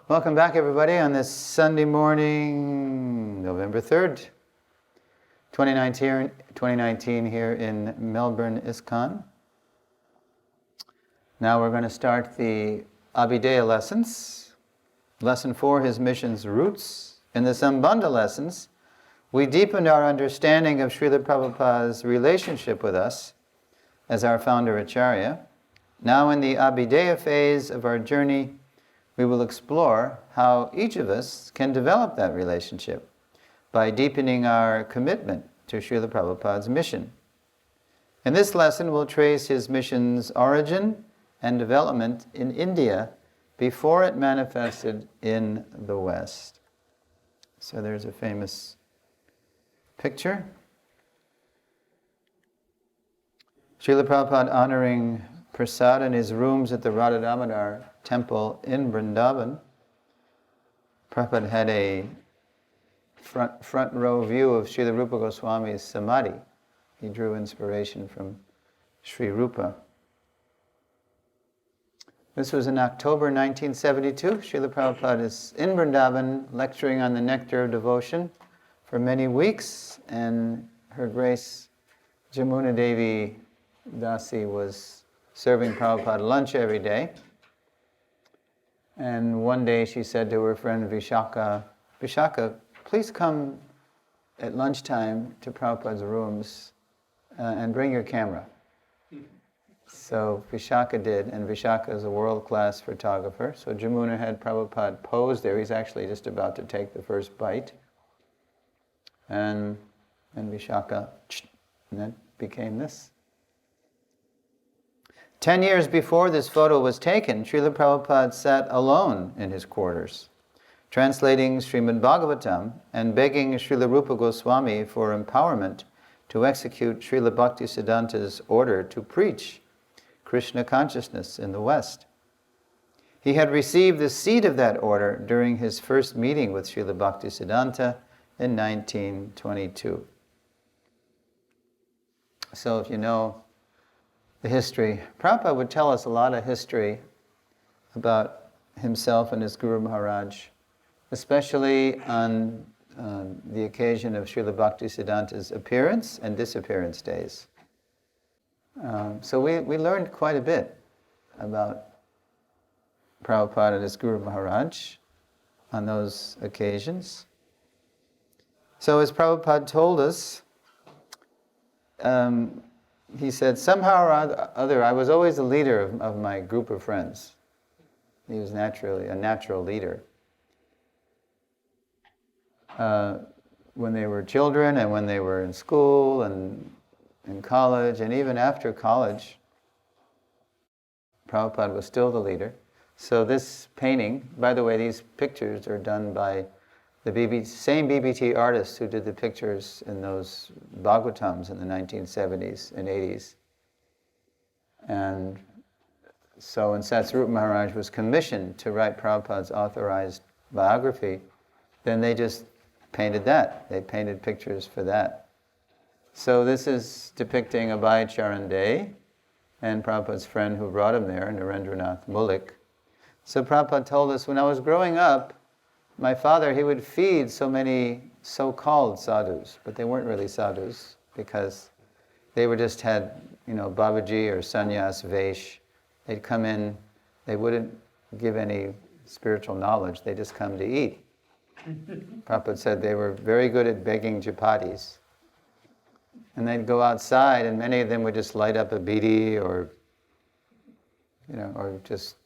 Welcome back, everybody, on this Sunday morning, November 3rd, 2019 here in Melbourne, ISKCON. Now we're going to start the abhidheya lessons. Lesson 4, his mission's roots. In the sambandha lessons, we deepened our understanding of Srila Prabhupada's relationship with us as our Founder-Acharya. Now in the abhidheya phase of our journey, we will explore how each of us can develop that relationship by deepening our commitment to Srila Prabhupada's mission. In this lesson, we'll trace his mission's origin and development in India before it manifested in the West. So there's a famous picture. Srila Prabhupada honoring Prasad in his rooms at the Radha Damodar temple in Vrindavan. Prabhupada had a front row view of Srila Rupa Goswami's samadhi. He drew inspiration from Sri Rupa. This was in October 1972. Srila Prabhupada is in Vrindavan lecturing on the nectar of devotion for many weeks, and Her Grace Jamuna Devi Dasi was serving Prabhupada lunch every day. And one day she said to her friend Vishaka, please come at lunchtime to Prabhupada's rooms and bring your camera. So Vishaka did, and Vishaka is a world-class photographer. So Jamuna had Prabhupada pose there. He's actually just about to take the first bite. And Vishaka, and that became this. 10 years before this photo was taken, Srila Prabhupada sat alone in his quarters, translating Srimad Bhagavatam and begging Srila Rupa Goswami for empowerment to execute Srila Bhaktisiddhanta's order to preach Krishna consciousness in the West. He had received the seed of that order during his first meeting with Srila Bhaktisiddhanta in 1922. So if you know the history, Prabhupada would tell us a lot of history about himself and his Guru Maharaj, especially on the occasion of Srila Bhaktisiddhanta's appearance and disappearance days. So we learned quite a bit about Prabhupada and his Guru Maharaj on those occasions. So as Prabhupada told us, he said, somehow or other, I was always the leader of my group of friends. He was naturally a natural leader. When they were children and when they were in school and in college, and even after college, Prabhupada was still the leader. So this painting, by the way, these pictures are done by the same BBT artists who did the pictures in those Bhagavatams in the 1970s and 80s. And so when Satsvarupa Maharaj was commissioned to write Prabhupada's authorized biography, then they just painted that. They painted pictures for that. So this is depicting Abhidheya Day and Prabhupada's friend who brought him there, Narendranath Mullik. So Prabhupada told us, when I was growing up, my father, he would feed so many so-called sadhus, but they weren't really sadhus because they were just had, Babaji or sannyas, vesh. They'd come in, they wouldn't give any spiritual knowledge, they just come to eat. Prabhupada said they were very good at begging chapatis. And they'd go outside and many of them would just light up a bidi or just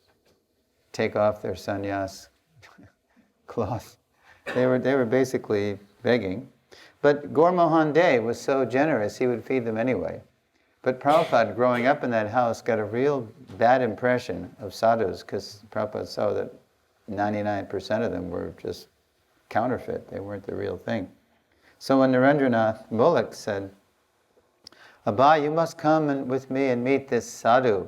take off their sannyas cloth. They were basically begging. But Gormohan Dey was so generous, he would feed them anyway. But Prabhupada, growing up in that house, got a real bad impression of sadhus because Prabhupada saw that 99% of them were just counterfeit. They weren't the real thing. So when Narendranath Mullik said, Abba, you must come with me and meet this sadhu.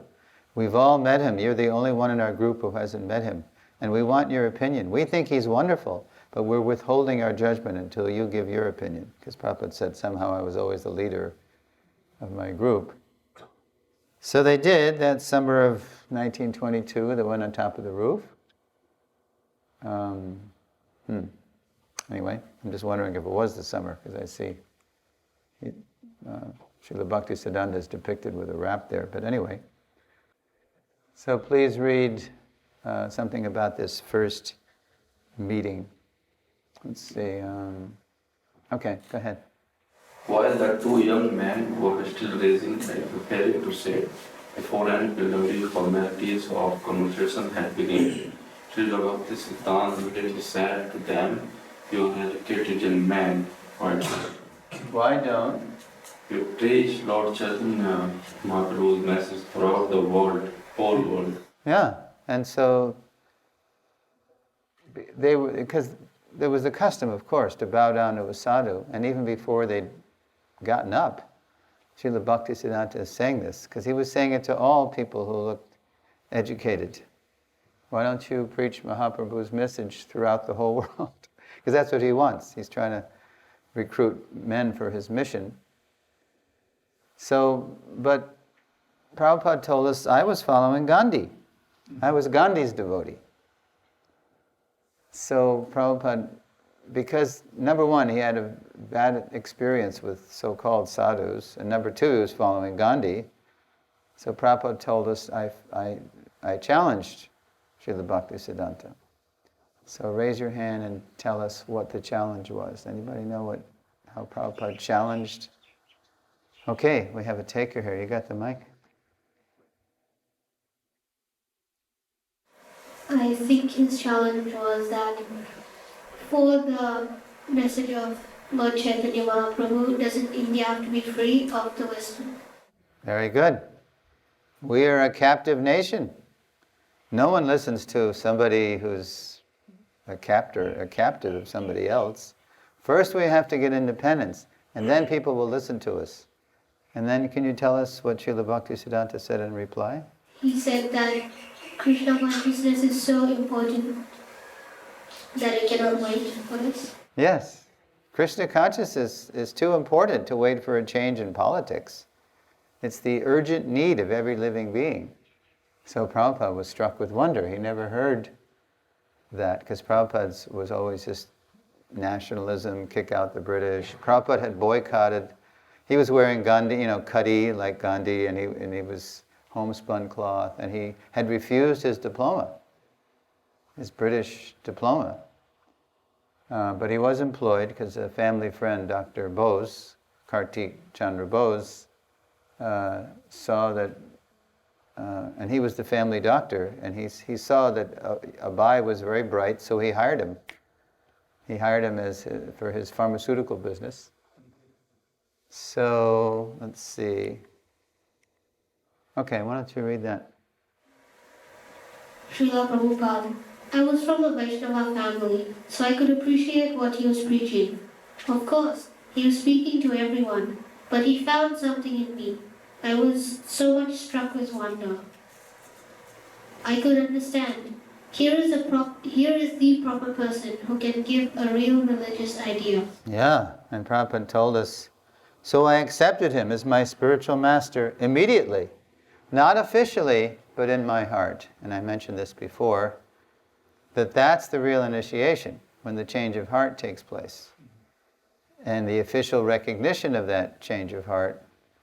We've all met him. You're the only one in our group who hasn't met him. And we want your opinion. We think he's wonderful, but we're withholding our judgment until you give your opinion. Because Prabhupada said somehow I was always the leader of my group. So they did that summer of 1922, they went on top of the roof. Um, Anyway, I'm just wondering if it was the summer, because I see Srila Bhaktisiddhanta is depicted with a wrap there. But anyway, so please read something about this first meeting. Let's see. Okay, go ahead. While the two young men were still raising and preparing to set, the foreign preliminary formalities of conversation had begun. Srila Bhaktisiddhanta immediately said to them, "You educated young men, why don't you preach Lord Chaitanya Mahaprabhu's message throughout the world, whole world?" Yeah, and so they were, because there was a custom, of course, to bow down to a sadhu, and even before they'd gotten up, Srila Bhaktisiddhanta is saying this, because he was saying it to all people who looked educated. Why don't you preach Mahaprabhu's message throughout the whole world? Because that's what he wants. He's trying to recruit men for his mission. So, but Prabhupada told us, I was following Gandhi. I was Gandhi's devotee. So Prabhupada, because number one, he had a bad experience with so-called sadhus, and number two, he was following Gandhi. So Prabhupada told us, I challenged Srila Bhaktisiddhanta. So raise your hand and tell us what the challenge was. Anybody know how Prabhupada challenged? Okay, we have a taker here. You got the mic? I think his challenge was that for the message of Lord Chaitanya Mahaprabhu, doesn't India have to be free of the Western? Very good. We are a captive nation. No one listens to somebody who's a captive of somebody else. First we have to get independence, and then people will listen to us. And then can you tell us what Srila Bhaktisiddhanta said in reply? He said that Krishna consciousness is so important that it cannot wait for us. Yes. Krishna consciousness is too important to wait for a change in politics. It's the urgent need of every living being. So Prabhupada was struck with wonder. He never heard that, because Prabhupada was always just nationalism, kick out the British. Prabhupada had boycotted. He was wearing Gandhi, khadi like Gandhi, and he was homespun cloth, and he had refused his diploma, his British diploma. But he was employed because a family friend, Dr. Bose, Kartik Chandra Bose, saw that, and he was the family doctor, and he saw that Abai was very bright, so he hired him. He hired him for his pharmaceutical business. So, let's see. Okay, why don't you read that? Srila Prabhupada, I was from a Vaishnava family, so I could appreciate what he was preaching. Of course, he was speaking to everyone, but he found something in me. I was so much struck with wonder. I could understand. Here is the proper person who can give a real religious idea. Yeah, and Prabhupada told us, so I accepted him as my spiritual master immediately. Not officially, but in my heart. And I mentioned this before, that's the real initiation, when the change of heart takes place. And the official recognition of that change of heart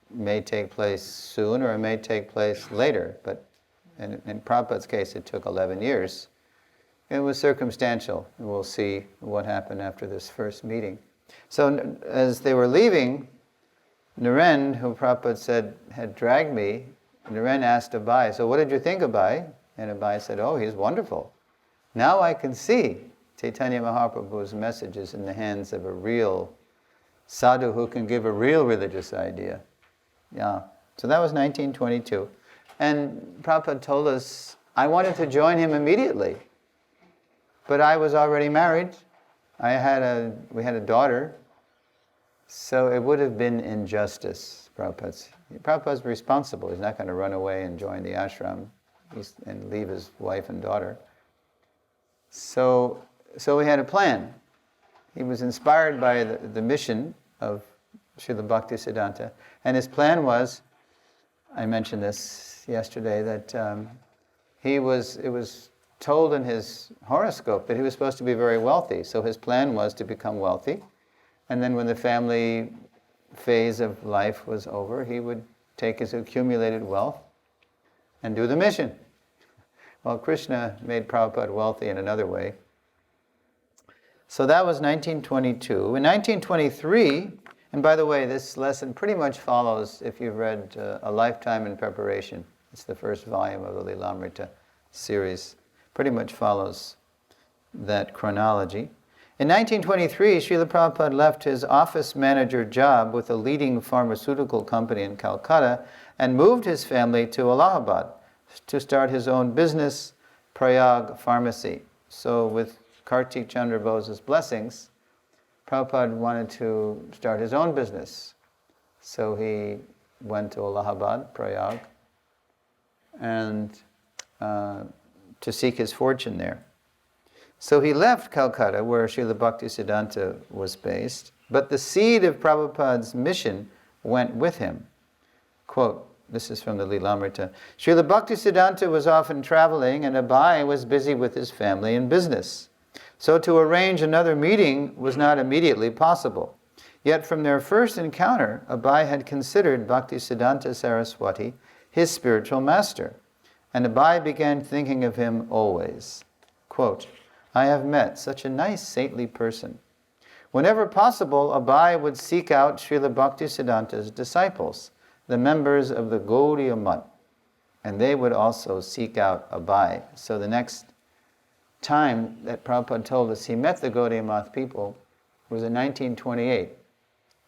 may take place soon or it may take place later. But in Prabhupada's case, it took 11 years. It was circumstantial. We'll see what happened after this first meeting. So as they were leaving, Naren, who Prabhupada said had dragged me, Naren asked Abai, so what did you think, Abai? And Abai said, oh, he's wonderful. Now I can see Chaitanya Mahaprabhu's messages in the hands of a real sadhu who can give a real religious idea. Yeah. So that was 1922. And Prabhupada told us, I wanted to join him immediately. But I was already married. We had a daughter. So it would have been injustice. Prabhupada's responsible. He's not going to run away and join the ashram and leave his wife and daughter. So we had a plan. He was inspired by the mission of Srila Bhaktisiddhanta, and his plan was, I mentioned this yesterday, that it was told in his horoscope that he was supposed to be very wealthy. So his plan was to become wealthy. And then when the family phase of life was over, he would take his accumulated wealth and do the mission. Well, Krishna made Prabhupada wealthy in another way. So that was 1922. In 1923, and by the way, this lesson pretty much follows, if you've read A Lifetime in Preparation, it's the first volume of the Lilamrita series, pretty much follows that chronology. In 1923, Srila Prabhupada left his office manager job with a leading pharmaceutical company in Calcutta and moved his family to Allahabad to start his own business, Prayag Pharmacy. So with Kartik Chandra Bose's blessings, Prabhupada wanted to start his own business. So he went to Allahabad, Prayag, and to seek his fortune there. So he left Calcutta, where Srila Bhaktisiddhanta was based, but the seed of Prabhupada's mission went with him. Quote, this is from the Lilamrita. Srila Bhaktisiddhanta was often traveling, and Abai was busy with his family and business. So to arrange another meeting was not immediately possible. Yet from their first encounter, Abai had considered Bhaktisiddhanta Saraswati his spiritual master, and Abai began thinking of him always. Quote, I have met such a nice, saintly person. Whenever possible, Abai would seek out Srila Bhaktisiddhanta's disciples, the members of the Gaudiya Math, and they would also seek out Abai. So the next time that Prabhupada told us he met the Gaudiya Math people was in 1928,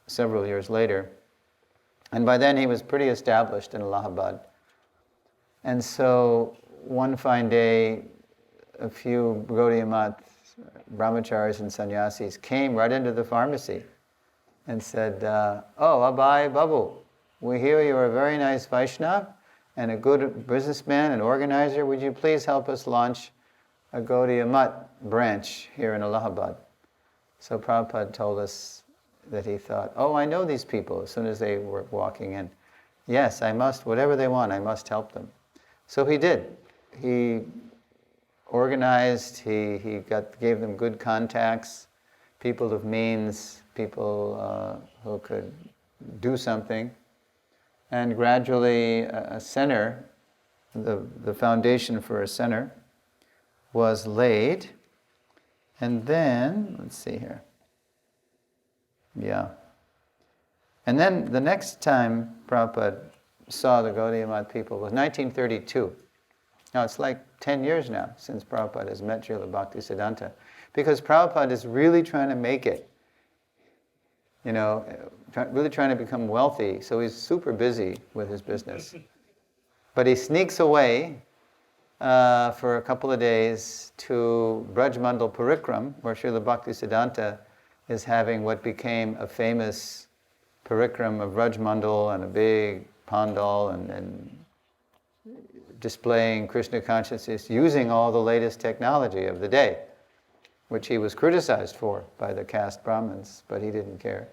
several years later. And by then he was pretty established in Allahabad. And so one fine day, a few Gaudiya Math brahmacharis and sannyasis came right into the pharmacy and said, oh, Abai Babu, we hear you're a very nice Vaishnava and a good businessman and organizer. Would you please help us launch a Gaudiya Math branch here in Allahabad? So Prabhupada told us that he thought, oh, I know these people, as soon as they were walking in. Yes, I must, whatever they want, I must help them. So he did. He organized, he gave them good contacts, people of means, people who could do something. And gradually a center, the foundation for a center, was laid. And then, let's see here. Yeah. And then the next time Prabhupada saw the Gaudiya Math people was 1932. Now it's like 10 years now since Prabhupada has met Srila Bhaktisiddhanta, because Prabhupada is really trying to make it, really trying to become wealthy, so he's super busy with his business. But he sneaks away for a couple of days to Brajmandal Parikram, where Srila Bhaktisiddhanta is having what became a famous parikram of Brajmandal and a big pandal and displaying Krishna consciousness using all the latest technology of the day, which he was criticized for by the caste Brahmins, but he didn't care.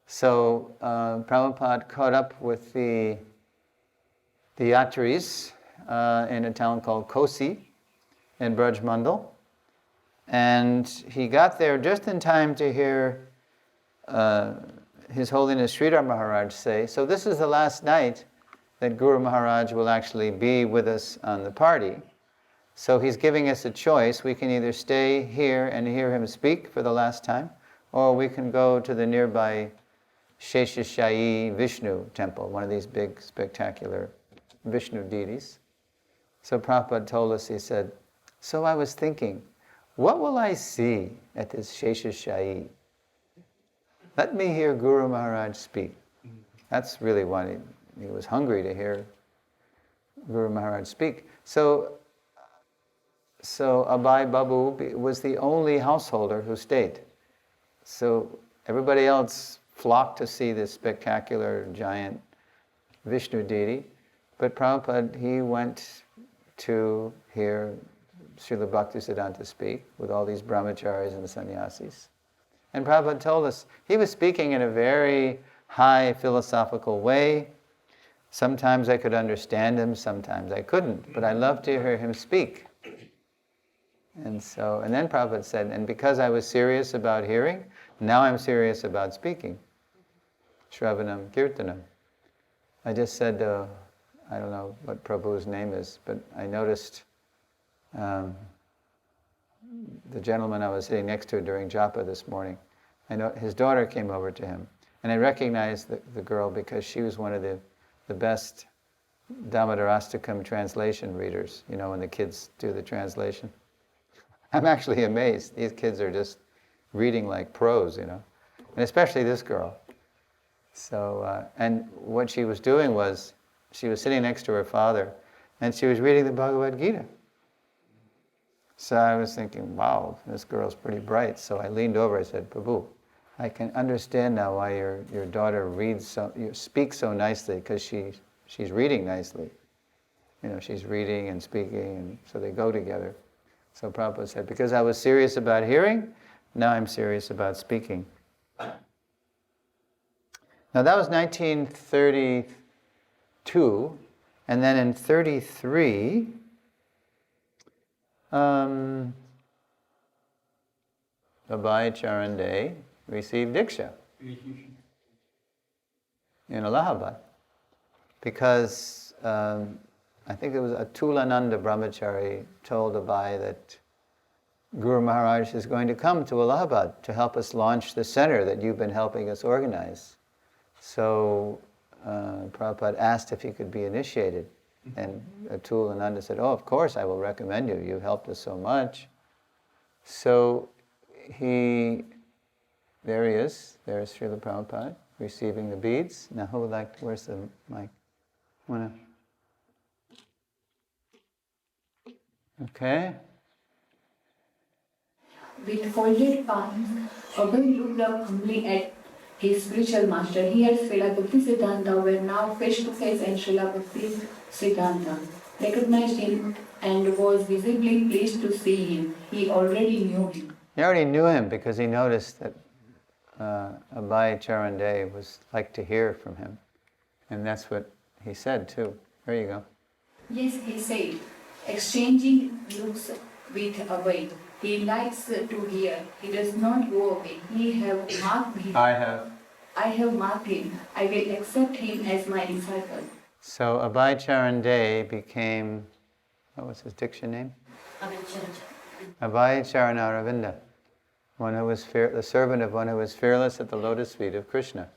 So Prabhupada caught up with the Yatri's in a town called Kosi in Brajmandal, and he got there just in time to hear His Holiness Sridhar Maharaj say, so this is the last night that Guru Maharaj will actually be with us on the party. So he's giving us a choice. We can either stay here and hear him speak for the last time, or we can go to the nearby Sheshashayi Vishnu temple, one of these big, spectacular Vishnu deities. So Prabhupada told us, he said, so I was thinking, what will I see at this Sheshashayi? Let me hear Guru Maharaj speak. That's really what he was hungry to hear Guru Maharaj speak. So Abai Babu was the only householder who stayed. So everybody else flocked to see this spectacular giant Vishnu deity, but Prabhupada, he went to hear Srila Bhaktisiddhanta speak with all these brahmacharis and sannyasis. And Prabhupada told us he was speaking in a very high philosophical way. Sometimes I could understand him, sometimes I couldn't, but I loved to hear him speak. And then Prabhupada said, and because I was serious about hearing, now I'm serious about speaking. Shravanam Kirtanam. I just said, I don't know what Prabhu's name is, but I noticed the gentleman I was sitting next to during japa this morning. I know his daughter came over to him, and I recognized the girl because she was one of the best Damodarastakam translation readers, you know, when the kids do the translation. I'm actually amazed. These kids are just reading like pros, you know, and especially this girl. So, and what she was doing was, she was sitting next to her father, and she was reading the Bhagavad Gita. So I was thinking, wow, this girl's pretty bright. So I leaned over, I said, Prabhu, I can understand now why your daughter speaks so nicely, because she's reading nicely. You know, she's reading and speaking, and so they go together. So Prabhupada said, because I was serious about hearing, now I'm serious about speaking. Now that was 1932, and then in 33, Abhay Charande received Diksha in Allahabad, because I think it was Atulananda Brahmachari told Abhay that Guru Maharaj is going to come to Allahabad to help us launch the center that you've been helping us organize. So Prabhupada asked if he could be initiated, and Atulananda said, oh, of course I will recommend you, you've helped us so much. So there he is, there's Srila Prabhupada receiving the beads. Now who would like to, where's the mic? Okay. With folded palms, Abhay looked up humbly at his spiritual master. He and Srila Bhaktisiddhanta were now face to face, and Srila Bhaktisiddhanta recognized him and was visibly pleased to see him. He already knew him. He already knew him because he noticed that Abhay Charande was like to hear from him. And that's what he said too. There you go. Yes, he said, exchanging looks with Abhay. He likes to hear. He does not go away. He have marked him. I have marked him. I will accept him as my disciple. So Abhay Charande became, what was his Diksha name? Abhay Charanaravinda, one who was the servant of one who was fearless at the lotus feet of Krishna.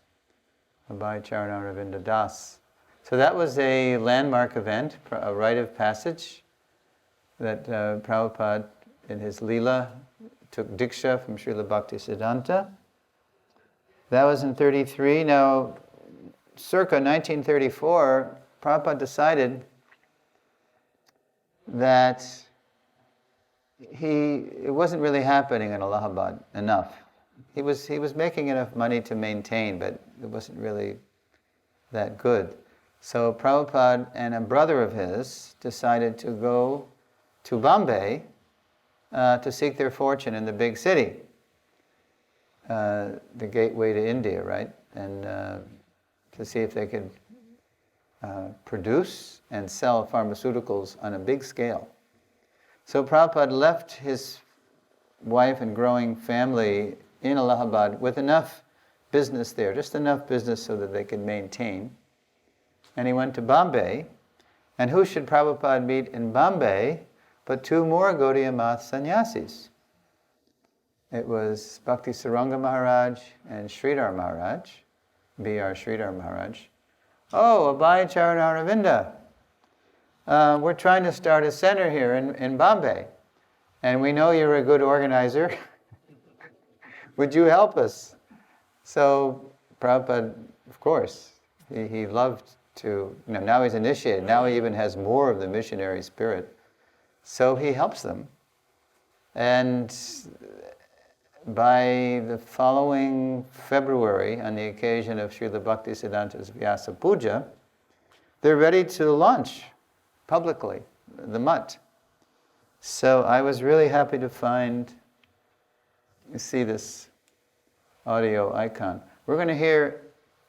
Abhay Charanaravinda Das. So that was a landmark event, a rite of passage that Prabhupada in his Leela took Diksha from Srila Bhaktisiddhanta. That was in 33. Now, circa 1934, Prabhupada decided that it wasn't really happening in Allahabad enough. He was making enough money to maintain, but it wasn't really that good. So Prabhupada and a brother of his decided to go to Bombay to seek their fortune in the big city, the gateway to India, right? And to see if they could produce and sell pharmaceuticals on a big scale. So Prabhupada left his wife and growing family in Allahabad with enough business there, just enough business so that they could maintain. And he went to Bombay. And who should Prabhupada meet in Bombay but two more Gaudiya Math sannyasis? It was Bhakti Saranga Maharaj and Sridhar Maharaj, B.R. Sridhar Maharaj. Oh, Abhay Charanaravinda. We're trying to start a center here in Bombay. And we know you're a good organizer. Would you help us? So Prabhupada, of course, he loved to, now he's initiated. Now he even has more of the missionary spirit. So he helps them. And by the following February, on the occasion of Srila Bhaktisiddhanta's Vyasa Puja, they're ready to launch publicly the mutt. So I was really happy to find, you see this audio icon. We're going to hear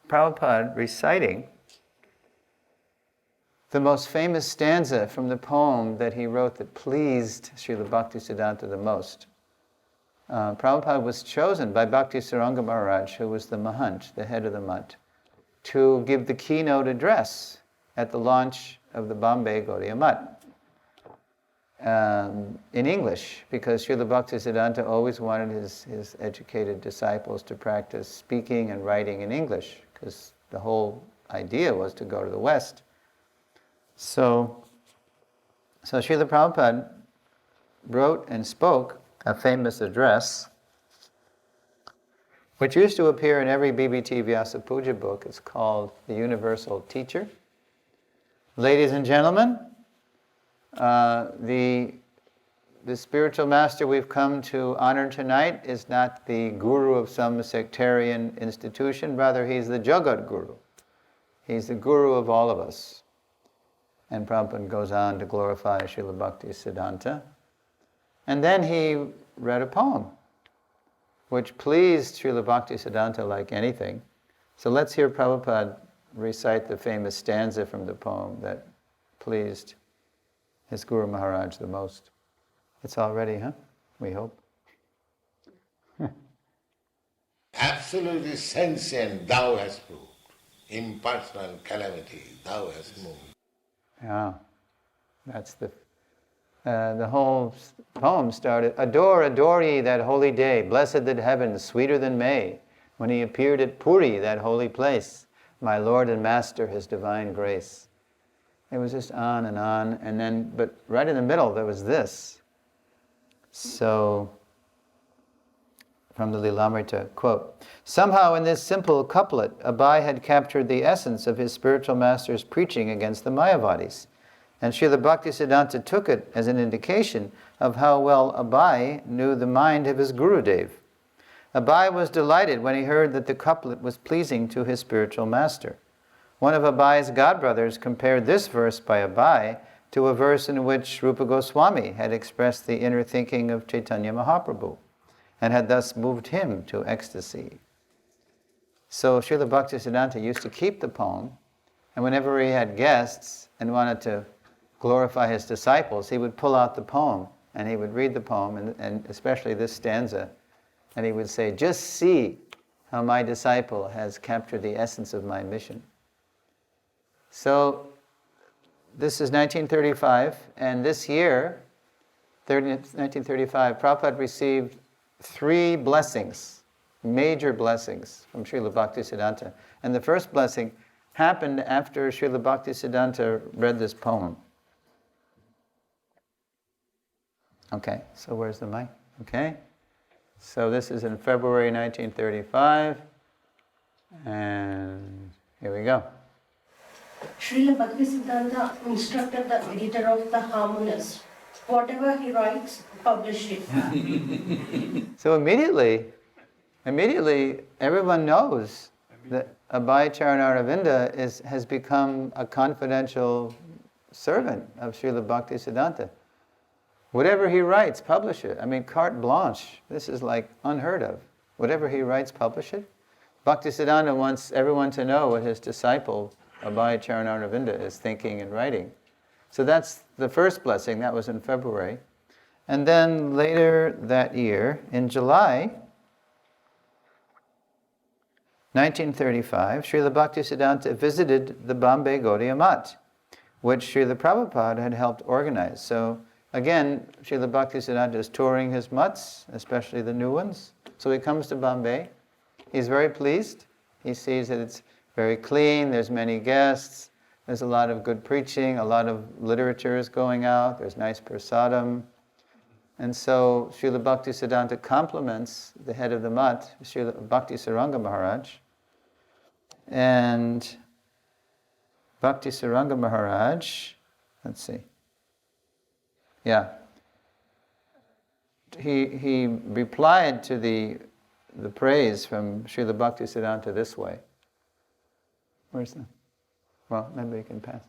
Prabhupada reciting the most famous stanza from the poem that he wrote that pleased Srila Bhaktisiddhanta the most. Prabhupada was chosen by Bhakti Saranga Maharaj, who was the Mahant, the head of the Mutt, to give the keynote address at the launch of the Bombay Gaudiya Mutt in English, because Srila Bhaktisiddhanta always wanted his educated disciples to practice speaking and writing in English, because the whole idea was to go to the West. So Srila Prabhupada wrote and spoke a famous address, which used to appear in every BBT Vyasa Puja book. It's called The Universal Teacher. Ladies and gentlemen, the spiritual master we've come to honor tonight is not the guru of some sectarian institution, rather he's the Jagat Guru. He's the guru of all of us. And Prabhupada goes on to glorify Srila Bhaktisiddhanta. And then he read a poem, which pleased Srila Bhaktisiddhanta like anything. So let's hear Prabhupada recite the famous stanza from the poem that pleased his Guru Maharaj the most. It's all ready, huh? We hope. Absolutely sentient thou hast proved. Impersonal calamity thou hast moved. Yeah, that's the whole poem started. Adore, adore ye that holy day, blessed that heaven, sweeter than May, when he appeared at Puri, that holy place, my Lord and Master, his divine grace. It was just on, and then, but right in the middle there was this. So, from the Lilamrita, quote, somehow in this simple couplet, Abai had captured the essence of his spiritual master's preaching against the Mayavadis. And Srila Bhaktisiddhanta took it as an indication of how well Abai knew the mind of his Gurudev. Abai was delighted when he heard that the couplet was pleasing to his spiritual master. One of Abai's godbrothers compared this verse by Abai to a verse in which Rupa Goswami had expressed the inner thinking of Chaitanya Mahaprabhu, and had thus moved him to ecstasy. So Srila Bhaktisiddhanta used to keep the poem, and whenever he had guests and wanted to glorify his disciples, he would pull out the poem, and he would read the poem, and especially this stanza, and he would say, just see how my disciple has captured the essence of my mission. So this is 1935, and this year, 1935, Prabhupada received 3 blessings, major blessings from Srila Bhaktisiddhanta. And the first blessing happened after Srila Bhaktisiddhanta read this poem. Okay, so where's the mic? Okay. So this is in February 1935, and here we go. Srila Bhaktisiddhanta instructed the editor of the Harmonious, whatever he writes, publish it. So immediately everyone knows that Abhay Charanaravinda has become a confidential servant of Srila Bhaktisiddhanta. Whatever he writes, publish it. I mean, carte blanche. This is like unheard of. Whatever he writes, publish it. Bhaktisiddhanta wants everyone to know what his disciple, Abhay Charanaravinda, is thinking and writing. So that's the first blessing. That was in February. And then later that year, in July 1935, Srila Bhaktisiddhanta visited the Bombay Gaudiya Mutt, which Srila Prabhupada had helped organize. So again, Srila Bhaktisiddhanta is touring his mutts, especially the new ones. So he comes to Bombay. He's very pleased. He sees that it's very clean, there's many guests, there's a lot of good preaching, a lot of literature is going out, there's nice prasadam. And so Srila Bhaktisiddhanta compliments the head of the mutt, Srila Bhakti Saranga Maharaj. And Bhakti Saranga Maharaj, let's see. Yeah. He replied to the praise from Srila Bhaktisiddhanta this way. Where's the? Well, maybe you can pass.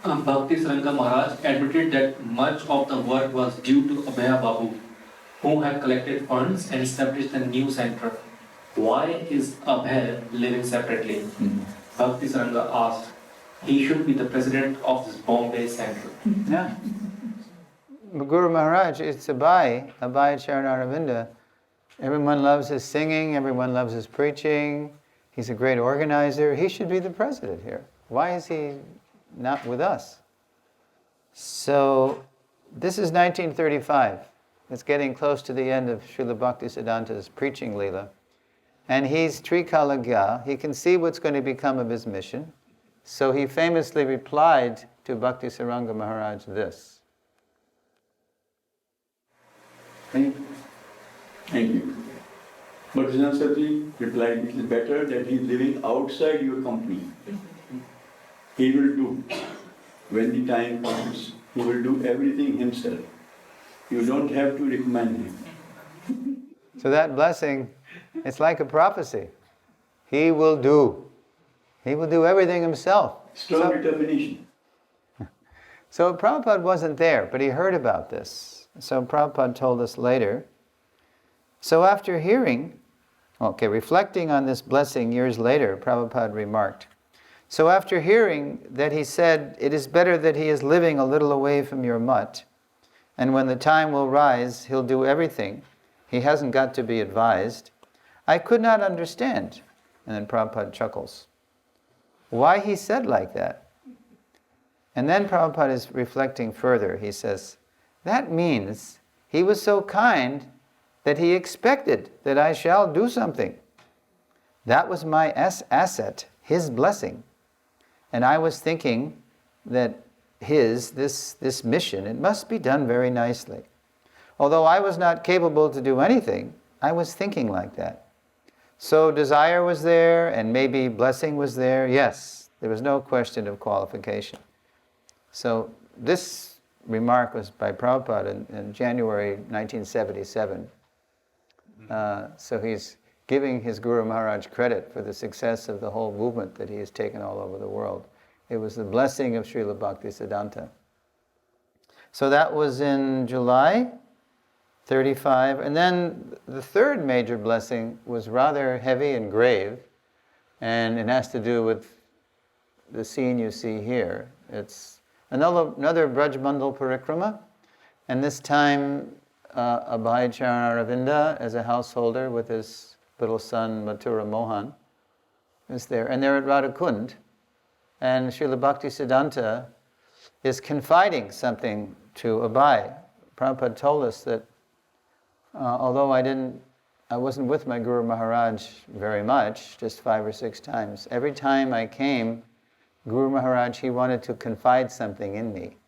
Bhakti Saranga Maharaj admitted that much of the work was due to Abhaya Babu, who had collected funds and established a new center. why is Abhay living separately? Bhakti Saranga asked. He should be the president of this Bombay Center. Yeah. Guru Maharaj, it's Abhay Charanaravinda. Everyone loves his singing, everyone loves his preaching. He's a great organizer. He should be the president here. Why is he not with us? So, this is 1935. It's getting close to the end of Srila Bhaktisiddhanta's preaching leela. And he's Trikalagya. He can see what's going to become of his mission. So he famously replied to Bhakti Saranga Maharaj this. Thank you. But Srila replied, it is better that he is living outside your company. He will do. When the time comes, he will do everything himself. You don't have to recommend him. So that blessing, it's like a prophecy. He will do. He will do everything himself. Strong determination. So Prabhupada wasn't there, but he heard about this. So Prabhupada told us later. So after hearing, reflecting on this blessing years later, Prabhupada remarked, so after hearing that he said, it is better that he is living a little away from your mutt, and when the time will rise, he'll do everything. He hasn't got to be advised. I could not understand. And then Prabhupada chuckles. Why he said like that? And then Prabhupada is reflecting further. He says, that means he was so kind that he expected that I shall do something. That was my asset, his blessing. And I was thinking that this mission, it must be done very nicely. Although I was not capable to do anything, I was thinking like that. So desire was there, and maybe blessing was there. Yes, there was no question of qualification. So this remark was by Prabhupada in January 1977. So he's giving his Guru Maharaj credit for the success of the whole movement that he has taken all over the world. It was the blessing of Srila Bhaktisiddhanta. So that was in July 35. And then the third major blessing was rather heavy and grave, and it has to do with the scene you see here. It's another Braj Mandal Parikrama, and this time Abhay Charanaravinda as a householder with his little son Mathura Mohan is there. And they're at Radhakund, and Srila Bhaktisiddhanta is confiding something to Abhay. Prabhupada told us that although I wasn't with my Guru Maharaj very much, just 5 or 6 times, every time I came, Guru Maharaj, he wanted to confide something in me.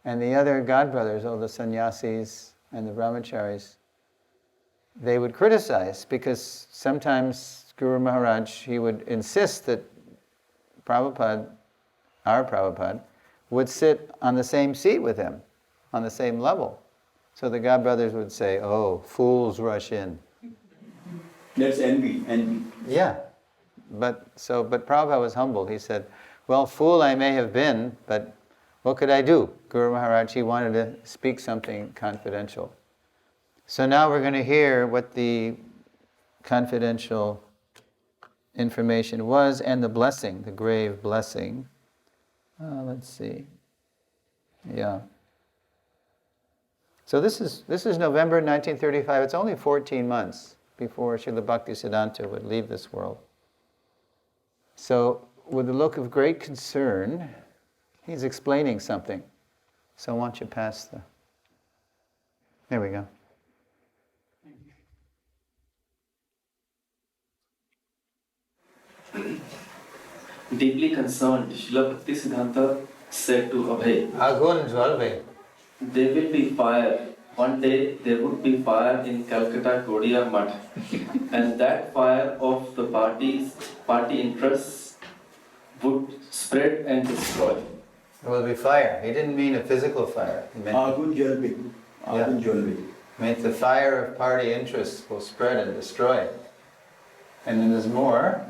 And the other godbrothers, all the sannyasis and the brahmacharis, they would criticize, because sometimes Guru Maharaj, he would insist that Prabhupada, our Prabhupada, would sit on the same seat with him, on the same level. So the godbrothers would say, oh, fools rush in. That's envy. Yeah. But Prabhupada was humble. He said, well, fool I may have been, but what could I do? Guru Maharaj, he wanted to speak something confidential. So now we're going to hear what the confidential information was, and the blessing, the grave blessing. Let's see. Yeah. So this is November 1935. It's only 14 months before Srila Bhaktisiddhanta would leave this world. So with a look of great concern, he's explaining something. So why don't you pass the... There we go. Deeply concerned, Srila Bhaktisiddhanta said to Abhay, Agun Jwalve. there will be fire. One day there would be fire in Calcutta Kodia Mutt. And that fire of the party interests would spread and destroy. There will be fire. He didn't mean a physical fire. He meant, Agun Jalbe. Agun Jalbe. meant the fire of party interests will spread and destroy. And then there's more.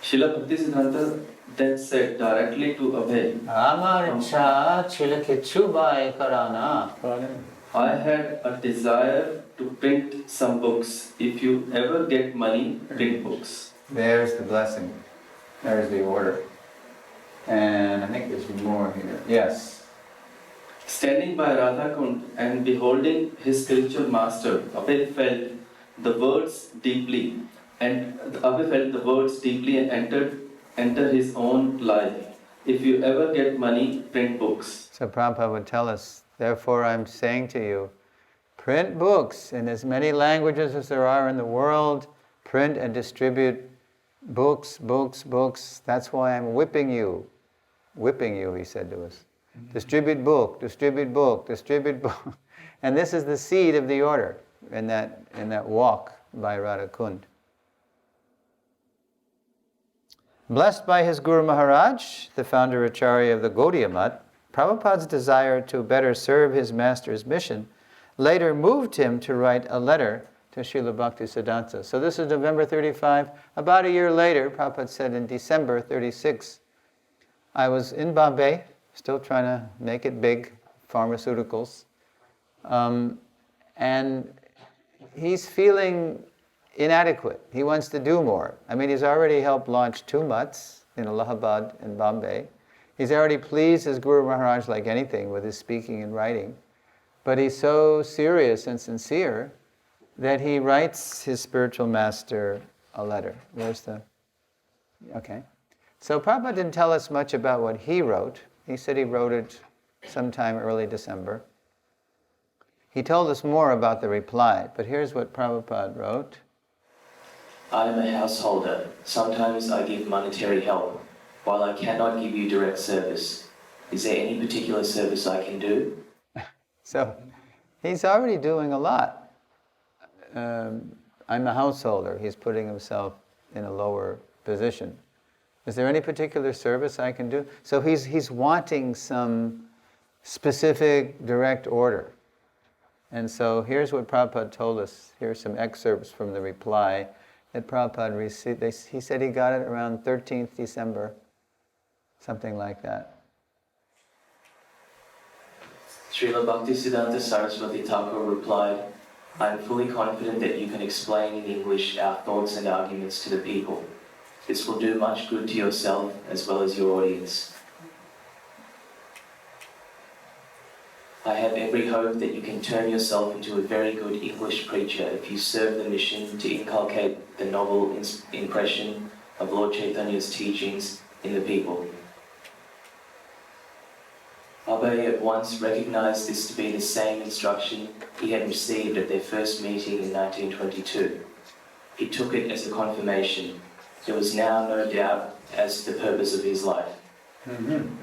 Srila Bhaktisiddhanta then said directly to Abhay, Amar ichha chila kichu bai karana. I had a desire to print some books. If you ever get money, print books. There's the blessing. There's the order. And I think there's more here. Yes. Standing by Radhakund and beholding his spiritual master, Abhay felt the words deeply and enter his own life. If you ever get money, print books. So Prabhupada would tell us, therefore I'm saying to you, print books in as many languages as there are in the world, print and distribute books, books, books. That's why I'm whipping you. Whipping you, he said to us. Distribute book, distribute book, distribute book. And this is the seed of the order in that walk by Radha Kund. Blessed by his Guru Maharaj, the Founder-Acharya of the Gaudiya Math, Prabhupada's desire to better serve his master's mission later moved him to write a letter to Srila Bhaktisiddhanta. So this is November 35. About a year later, Prabhupada said in December 36, I was in Bombay, still trying to make it big, pharmaceuticals, and he's feeling inadequate. He wants to do more. I mean, he's already helped launch 2 mutts in Allahabad and Bombay. He's already pleased his Guru Maharaj like anything with his speaking and writing. But he's so serious and sincere that he writes his spiritual master a letter. Where's the... Okay. So Prabhupada didn't tell us much about what he wrote. He said he wrote it sometime early December. He told us more about the reply, but here's what Prabhupada wrote. I am a householder. Sometimes I give monetary help. While I cannot give you direct service, is there any particular service I can do? So he's already doing a lot. I'm a householder. He's putting himself in a lower position. Is there any particular service I can do? So he's wanting some specific direct order. And so here's what Prabhupada told us. Here's some excerpts from the reply that Prabhupada received. He said he got it around 13th December, something like that. Srila Bhaktisiddhanta Saraswati Thakur replied, I am fully confident that you can explain in English our thoughts and arguments to the people. This will do much good to yourself as well as your audience. I have every hope that you can turn yourself into a very good English preacher if you serve the mission to inculcate the novel impression of Lord Chaitanya's teachings in the people. Abhay at once recognized this to be the same instruction he had received at their first meeting in 1922. He took it as a confirmation. There was now no doubt as to the purpose of his life. Mm-hmm.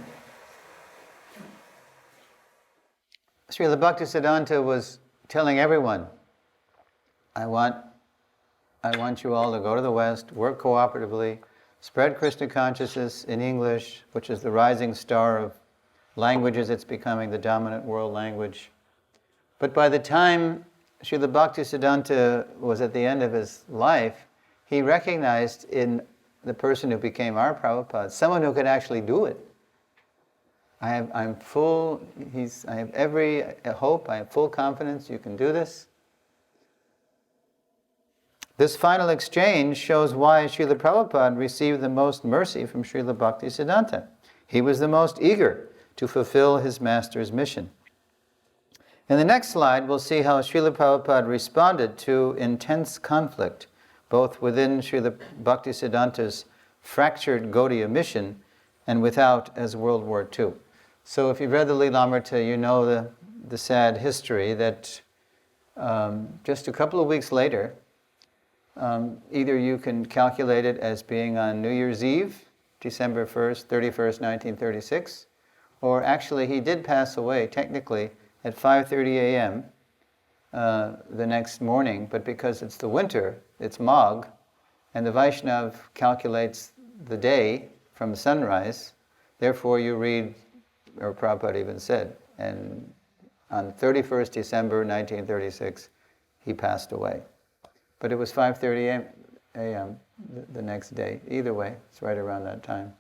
Srila Bhaktisiddhanta was telling everyone, I want you all to go to the West, work cooperatively, spread Krishna consciousness in English, which is the rising star of languages. It's becoming the dominant world language. But by the time Srila Bhaktisiddhanta was at the end of his life, he recognized in the person who became our Prabhupada someone who could actually do it. I have every hope, I have full confidence you can do this. This final exchange shows why Srila Prabhupada received the most mercy from Srila Bhaktisiddhanta. He was the most eager to fulfill his master's mission. In the next slide, we'll see how Srila Prabhupada responded to intense conflict, both within Srila Bhaktisiddhanta's fractured Gaudiya mission and without as World War II. So if you've read the Lilamrita, you know the sad history that just a couple of weeks later, either you can calculate it as being on New Year's Eve, December 1st, 31st, 1936, or actually he did pass away technically at 5:30 a.m. The next morning, but because it's the winter, it's Magh, and the Vaishnav calculates the day from sunrise, therefore you read, or Prabhupada even said, and on 31st December 1936, he passed away. But it was 5:30 a.m. the next day. Either way, it's right around that time.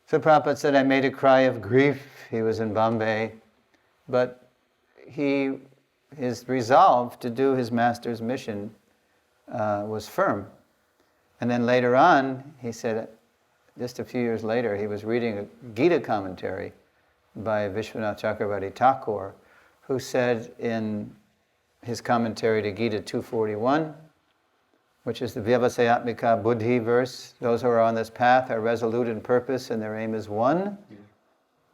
So Prabhupada said, I made a cry of grief. He was in Bombay. But, his resolve to do his master's mission was firm. And then later on, he said, just a few years later, he was reading a Gita commentary by Vishwanath Chakravarti Thakur, who said in his commentary to Gita 241, which is the Vyavasayatmika Buddhi verse, those who are on this path are resolute in purpose and their aim is one.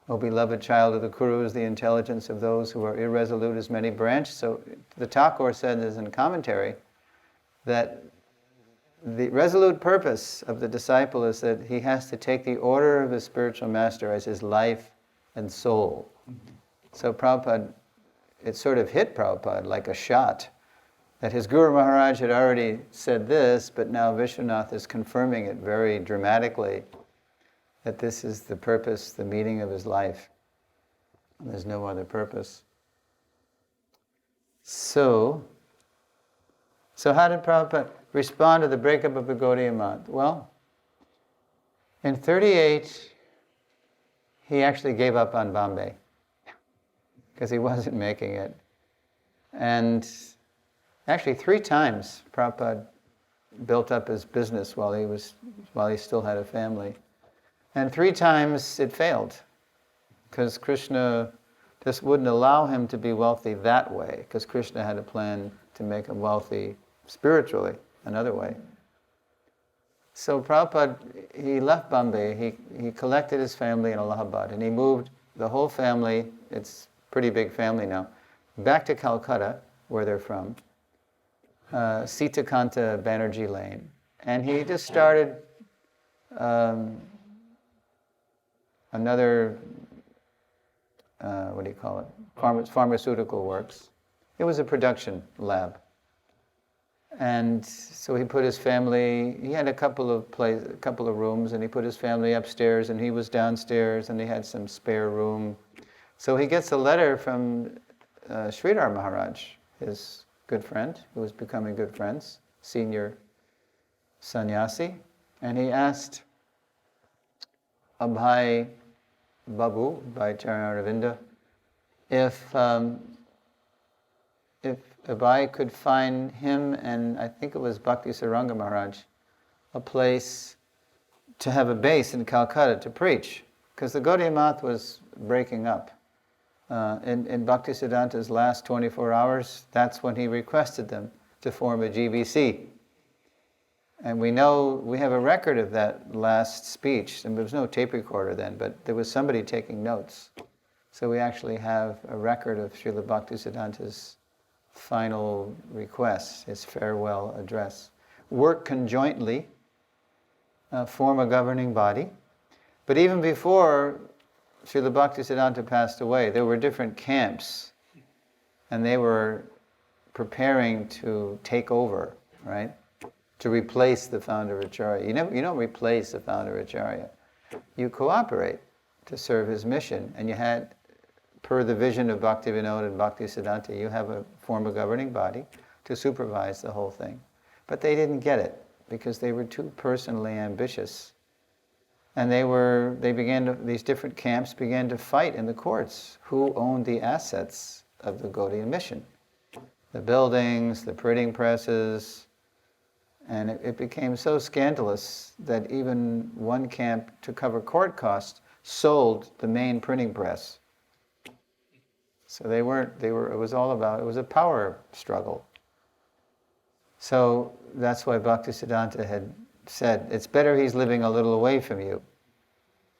O beloved child of the Kurus, the intelligence of those who are irresolute is many branched. So the Thakur said this in commentary, that the resolute purpose of the disciple is that he has to take the order of his spiritual master as his life and soul. So Prabhupada, it sort of hit Prabhupada like a shot, that his Guru Maharaj had already said this, but now Vishwanath is confirming it very dramatically, that this is the purpose, the meaning of his life. There's no other purpose. So how did Prabhupada respond to the breakup of the Gaudiya Math? Well, in 1938, he actually gave up on Bombay because he wasn't making it. And actually 3 times Prabhupada built up his business while he still had a family. And 3 times it failed because Krishna just wouldn't allow him to be wealthy that way, because Krishna had a plan to make him wealthy spiritually, another way. So Prabhupada, he left Bombay, he collected his family in Allahabad, and he moved the whole family, it's a pretty big family now, back to Calcutta, where they're from, Sitakanta Banerjee Lane. And he just started another, pharmaceutical works. It was a production lab. And so he put his family, he had a couple of rooms, and he put his family upstairs, and he was downstairs, and he had some spare room. So he gets a letter from Sridhar Maharaj, his good friend, who was becoming good friends, senior sannyasi, and he asked Abhay Babu, by Charanavinda, if I could find him and I think it was Bhakti Saranga Maharaj, a place to have a base in Calcutta to preach, because the Gaudiya Math was breaking up. In Bhakti Siddhanta's last 24 hours, that's when he requested them to form a GBC. And we have a record of that last speech, and there was no tape recorder then, but there was somebody taking notes. So we actually have a record of Srila Bhaktisiddhanta's final request, his farewell address. Work conjointly, form a governing body. But even before Srila Bhaktisiddhanta passed away, there were different camps, and they were preparing to take over, right? To replace the Founder-Acharya. You don't replace the Founder-Acharya. You cooperate to serve his mission. And you had, per the vision of Bhaktivinoda and Bhaktisiddhanta, you have a form of governing body to supervise the whole thing. But they didn't get it because they were too personally ambitious. And these different camps began to fight in the courts who owned the assets of the Gaudiya mission. The buildings, the printing presses. And it became so scandalous that even one camp, to cover court costs, sold the main printing press. So it was a power struggle. So that's why Bhaktisiddhanta had said, it's better he's living a little away from you.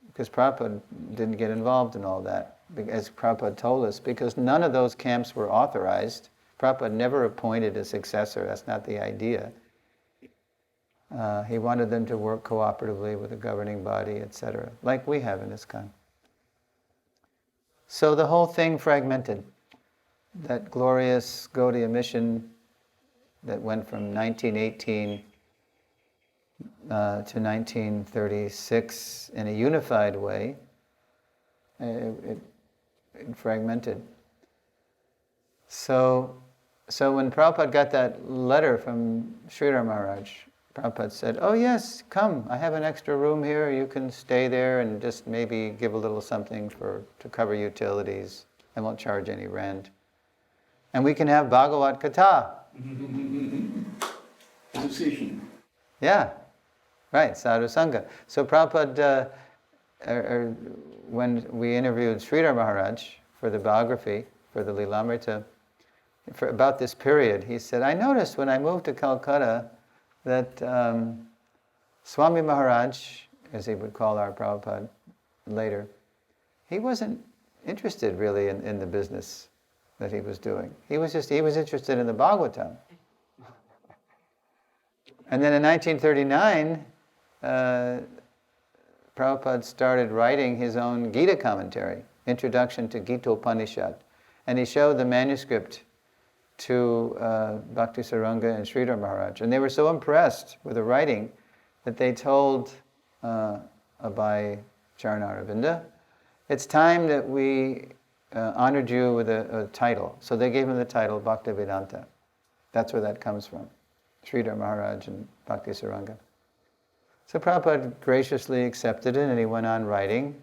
Because Prabhupada didn't get involved in all that, as Prabhupada told us, because none of those camps were authorized. Prabhupada never appointed a successor, that's not the idea. He wanted them to work cooperatively with the governing body, etc., like we have in ISKCON. So the whole thing fragmented. That glorious Gaudiya mission that went from 1918 to 1936 in a unified way, it fragmented. So when Prabhupada got that letter from Sridhar Maharaj, Prabhupada said, oh yes, come, I have an extra room here, you can stay there and just maybe give a little something to cover utilities. I won't charge any rent. and we can have Bhagavat Katha. Association. Yeah, right, sadhu sangha. So Prabhupada, when we interviewed Sridhar Maharaj for the biography, for the Lilamrita, for about this period, he said, I noticed when I moved to Calcutta that Swami Maharaj, as he would call our Prabhupada later, he wasn't interested really in the business that he was doing. He was interested in the Bhagavatam. And then in 1939, Prabhupada started writing his own Gita commentary, Introduction to Gita Upanishad. And he showed the manuscript to Bhakti Saranga and Sridhar Maharaj. And they were so impressed with the writing that they told Abhay Charana, it's time that we honored you with a title. So they gave him the title Bhaktivedanta. That's where that comes from. Sridhar Maharaj and Bhakti Saranga. So Prabhupada graciously accepted it and he went on writing.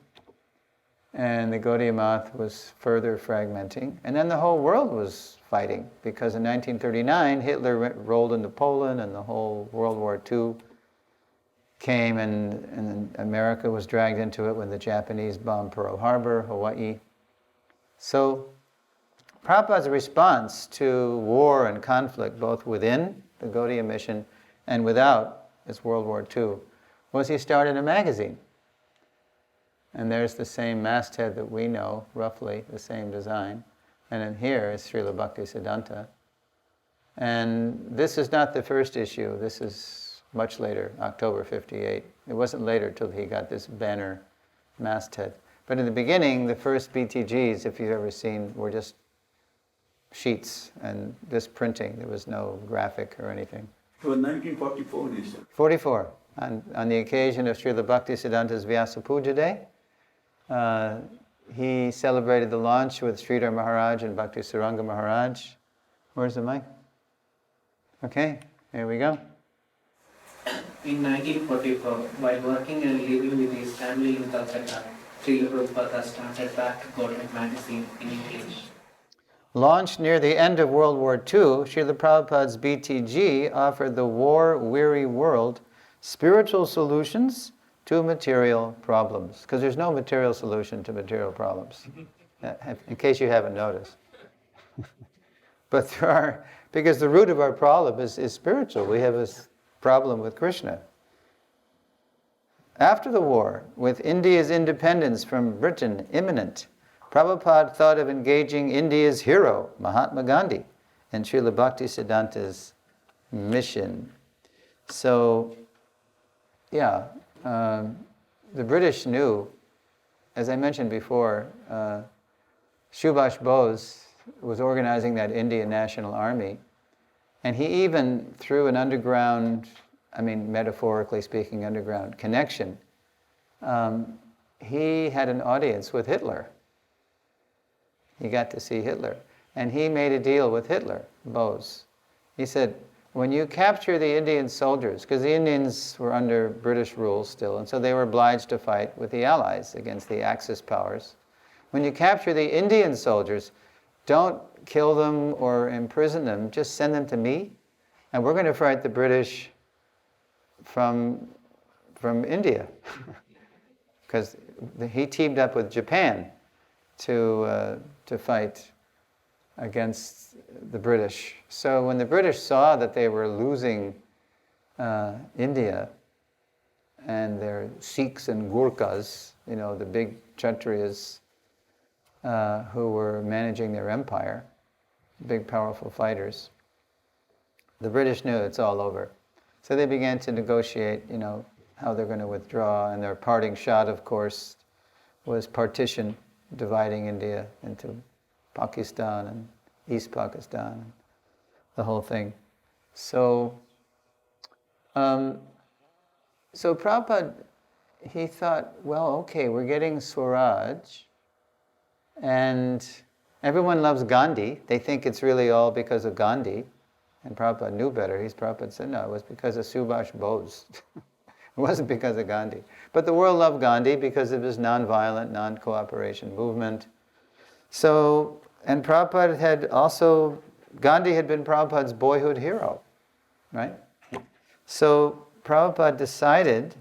And the Gaudiya Math was further fragmenting. And then the whole world was fighting because in 1939 Hitler rolled into Poland and the whole World War II came and America was dragged into it when the Japanese bombed Pearl Harbor, Hawaii. So Prabhupada's response to war and conflict, both within the Gaudiya mission and without, as World War II, was he started a magazine. And there's the same masthead that we know, roughly the same design. And in here is Srila Bhakti Siddhanta. And this is not the first issue, this is much later, October 58. It wasn't later till he got this banner masthead. But in the beginning, the first BTGs, if you've ever seen, were just sheets and just printing. There was no graphic or anything. It was 1944, he said. 44. On the occasion of Srila Bhakti Siddhanta's Vyasa Puja Day, he celebrated the launch with Sridhar Maharaj and Bhakti Saranga Maharaj. Where's the mic? Okay, here we go. In 1944, while working and living with his family in Calcutta, Srila Prabhupada started back Government magazine in English. Launched near the end of World War II, Srila Prabhupada's BTG offered the war-weary world spiritual solutions to material problems. Because there's no material solution to material problems, in case you haven't noticed. But there are, because the root of our problem is spiritual. We have this problem with Krishna. After the war, with India's independence from Britain imminent, Prabhupada thought of engaging India's hero, Mahatma Gandhi, in Srila Bhakti Siddhanta's mission. So, yeah, the British knew, as I mentioned before, Subhash Bose was organizing that Indian National Army, and he even, through an underground, I mean, metaphorically speaking, underground connection, he had an audience with Hitler. He got to see Hitler. And he made a deal with Hitler, Bose. He said, when you capture the Indian soldiers, because the Indians were under British rule still, and so they were obliged to fight with the Allies against the Axis powers. When you capture the Indian soldiers, don't kill them or imprison them, just send them to me, and we're going to fight the British from India. Because he teamed up with Japan to fight against the British. So when the British saw that they were losing India and their Sikhs and Gurkhas, you know, the big Kshatriyas who were managing their empire, big powerful fighters, the British knew it's all over. So they began to negotiate, you know, how they're going to withdraw, and their parting shot, of course, was partition, dividing India into Pakistan and East Pakistan, and the whole thing. So, so Prabhupada, he thought, well, okay, we're getting Swaraj, and everyone loves Gandhi. They think it's really all because of Gandhi. And Prabhupada knew better. Prabhupada said, no, it was because of Subhash Bose. It wasn't because of Gandhi. But the world loved Gandhi because of his non-violent, non-cooperation movement. So And Prabhupada had also, Gandhi had been Prabhupada's boyhood hero, right? So Prabhupada decided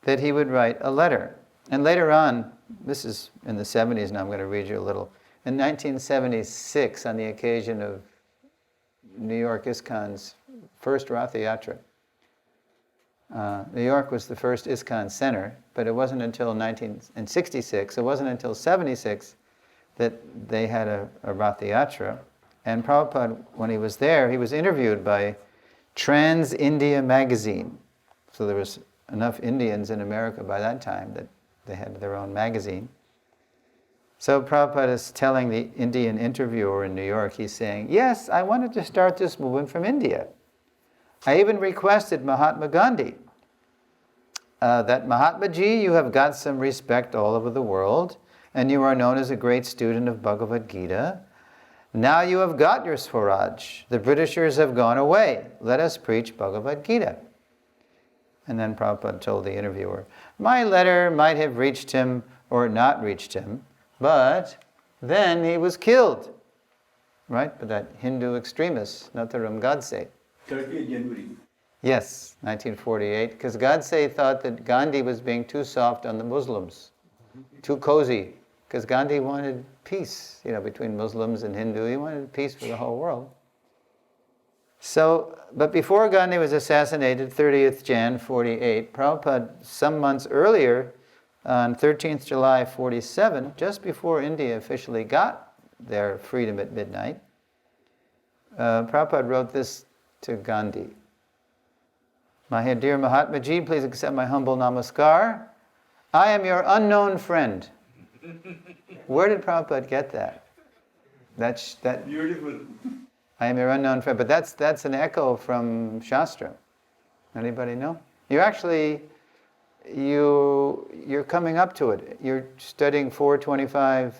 that he would write a letter. And later on, this is in the 70s now, I'm going to read you a little. In 1976, on the occasion of New York ISKCON's first Ratha Yatra, New York was the first ISKCON center, but it wasn't until 1966, it wasn't until 76 that they had a Ratha Yatra. And Prabhupada, when he was there, he was interviewed by Trans India magazine. So there was enough Indians in America by that time that they had their own magazine. So Prabhupada is telling the Indian interviewer in New York, he's saying, yes, I wanted to start this movement from India. I even requested Mahatma Gandhi that Mahatma Ji, you have got some respect all over the world, and you are known as a great student of Bhagavad Gita. Now you have got your Swaraj. The Britishers have gone away. Let us preach Bhagavad Gita. And then Prabhupada told the interviewer, my letter might have reached him or not reached him, but then he was killed. Right? But that Hindu extremist, Natharam Godse. 30th January. Yes, 1948, because Godse thought that Gandhi was being too soft on the Muslims, too cozy, because Gandhi wanted peace, between Muslims and Hindu. He wanted peace for the whole world. So, but before Gandhi was assassinated, 30th Jan 48, Prabhupada, some months earlier, on 13th July 47, just before India officially got their freedom at midnight, Prabhupada wrote this to Gandhi. My dear Mahatma Ji, please accept my humble namaskar. I am your unknown friend. Where did Prabhupada get that? That Beautiful. I am your unknown friend. But that's an echo from Shastra. Anybody know? You're coming up to it. You're studying 425,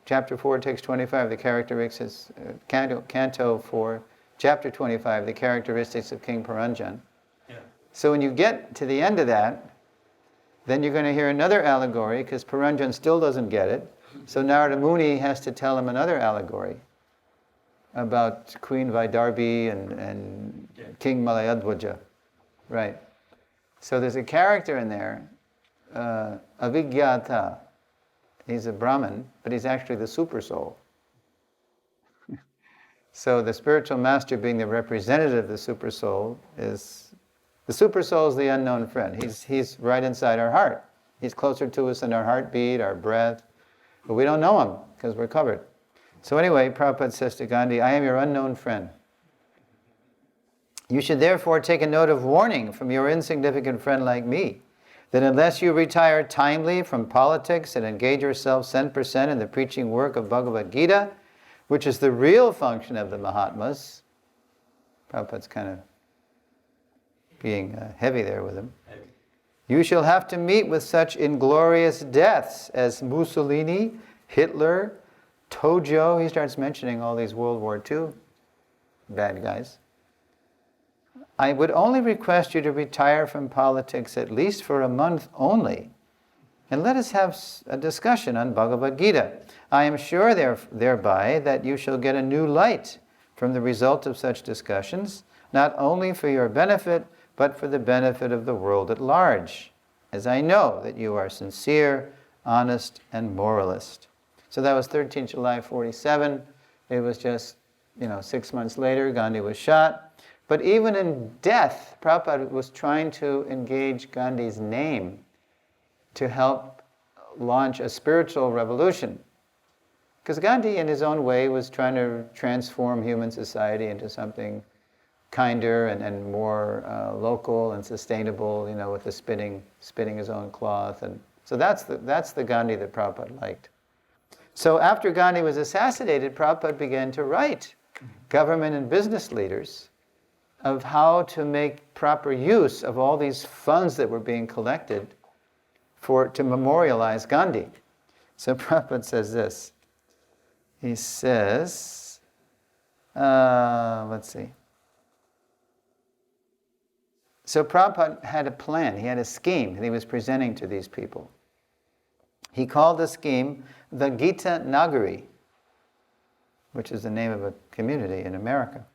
chapter 4, text 25, the characteristics, canto 4, chapter 25, the characteristics of King Puranjan. Yeah. So when you get to the end of that, then you're going to hear another allegory, because Puranjan still doesn't get it. So Narada Muni has to tell him another allegory about Queen Vaidarbhi and King Malayadwaja. Right. So there's a character in there, Avigyata. He's a Brahmin, but he's actually the super soul. So the spiritual master, being the representative of the super soul, is the unknown friend. He's right inside our heart. He's closer to us than our heartbeat, our breath, but we don't know him because we're covered. So anyway, Prabhupada says to Gandhi, I am your unknown friend. You should therefore take a note of warning from your insignificant friend like me, that unless you retire timely from politics and engage yourself 100% in the preaching work of Bhagavad Gita, which is the real function of the Mahatmas. Prabhupada's kind of being heavy there with him. You shall have to meet with such inglorious deaths as Mussolini, Hitler, Tojo. He starts mentioning all these World War II bad guys. I would only request you to retire from politics at least for a month only, and let us have a discussion on Bhagavad Gita. I am sure thereby that you shall get a new light from the result of such discussions, not only for your benefit, but for the benefit of the world at large, as I know that you are sincere, honest, and moralist. So that was 13 July 47. It was just, 6 months later, Gandhi was shot. But even in death, Prabhupada was trying to engage Gandhi's name to help launch a spiritual revolution. Because Gandhi, in his own way, was trying to transform human society into something kinder and more local and sustainable, with the spinning his own cloth. And so that's the Gandhi that Prabhupada liked. So after Gandhi was assassinated, Prabhupada began to write government and business leaders of how to make proper use of all these funds that were being collected to memorialize Gandhi. So Prabhupada says this. He says, let's see. So Prabhupada had a plan, he had a scheme that he was presenting to these people. He called the scheme the Gita Nagari. which is the name of a community in America.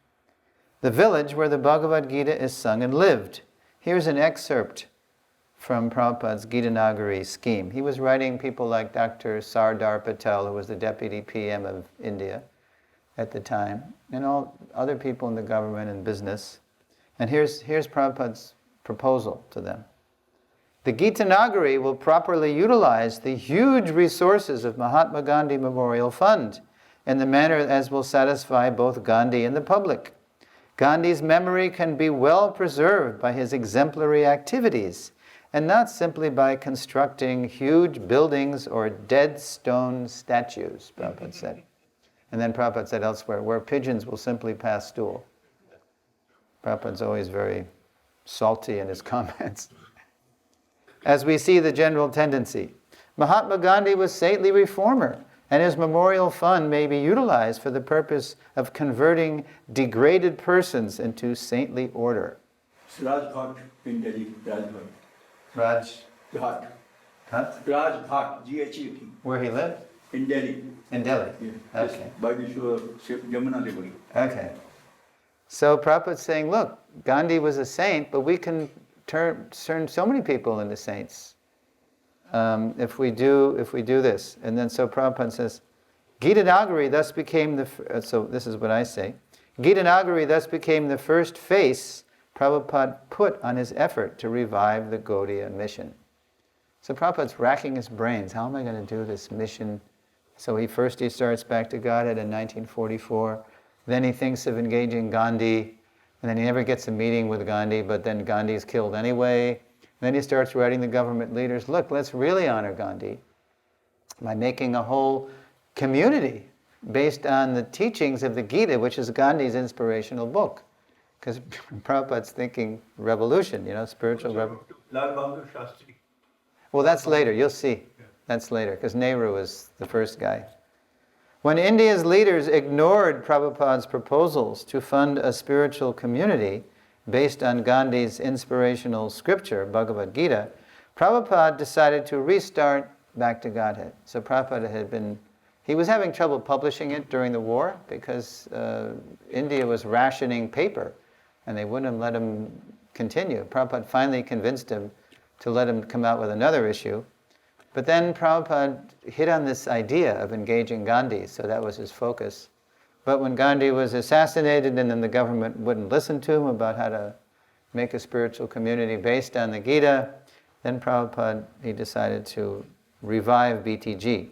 The village where the Bhagavad Gita is sung and lived. Here's an excerpt from Prabhupada's Gita Nagari scheme. He was writing people like Dr. Sardar Patel, who was the deputy PM of India at the time, and all other people in the government and business. And here's Prabhupada's proposal to them. The Gita Nagari will properly utilize the huge resources of Mahatma Gandhi Memorial Fund in the manner as will satisfy both Gandhi and the public. Gandhi's memory can be well preserved by his exemplary activities and not simply by constructing huge buildings or dead stone statues, Prabhupada said. And then Prabhupada said elsewhere, where pigeons will simply pass stool. Prabhupada's always very salty in his comments. As we see the general tendency, Mahatma Gandhi was saintly reformer, and his memorial fund may be utilized for the purpose of converting degraded persons into saintly order. Rajghat in Delhi, Rajghat. Rajghat. Huh? Rajghat, G-H-A-T. Where he lived? In Delhi. In Delhi? Yeah. Okay. By the shore of Jamuna River. Okay. So Prabhupada's saying, look, Gandhi was a saint, but we can turn so many people into saints if we do this. And then so Prabhupada says, Gita Nagari thus became so this is what I say, Gita Nagari thus became the first face Prabhupada put on his effort to revive the Gaudiya mission. So Prabhupada's racking his brains, how am I going to do this mission? So he starts back to Godhead in 1944, then he thinks of engaging Gandhi, and then he never gets a meeting with Gandhi, but then Gandhi's killed anyway. And then he starts writing the government leaders, look, let's really honor Gandhi by making a whole community based on the teachings of the Gita, which is Gandhi's inspirational book. Because Prabhupada's thinking revolution, spiritual revolution. Lal Bahadur Shastri. Well, that's later, you'll see. That's later, because Nehru was the first guy. When India's leaders ignored Prabhupada's proposals to fund a spiritual community based on Gandhi's inspirational scripture, Bhagavad Gita, Prabhupada decided to restart Back to Godhead. So Prabhupada he was having trouble publishing it during the war because India was rationing paper and they wouldn't let him continue. Prabhupada finally convinced him to let him come out with another issue. But then Prabhupada hit on this idea of engaging Gandhi, so that was his focus. But when Gandhi was assassinated and then the government wouldn't listen to him about how to make a spiritual community based on the Gita, then Prabhupada, he decided to revive BTG,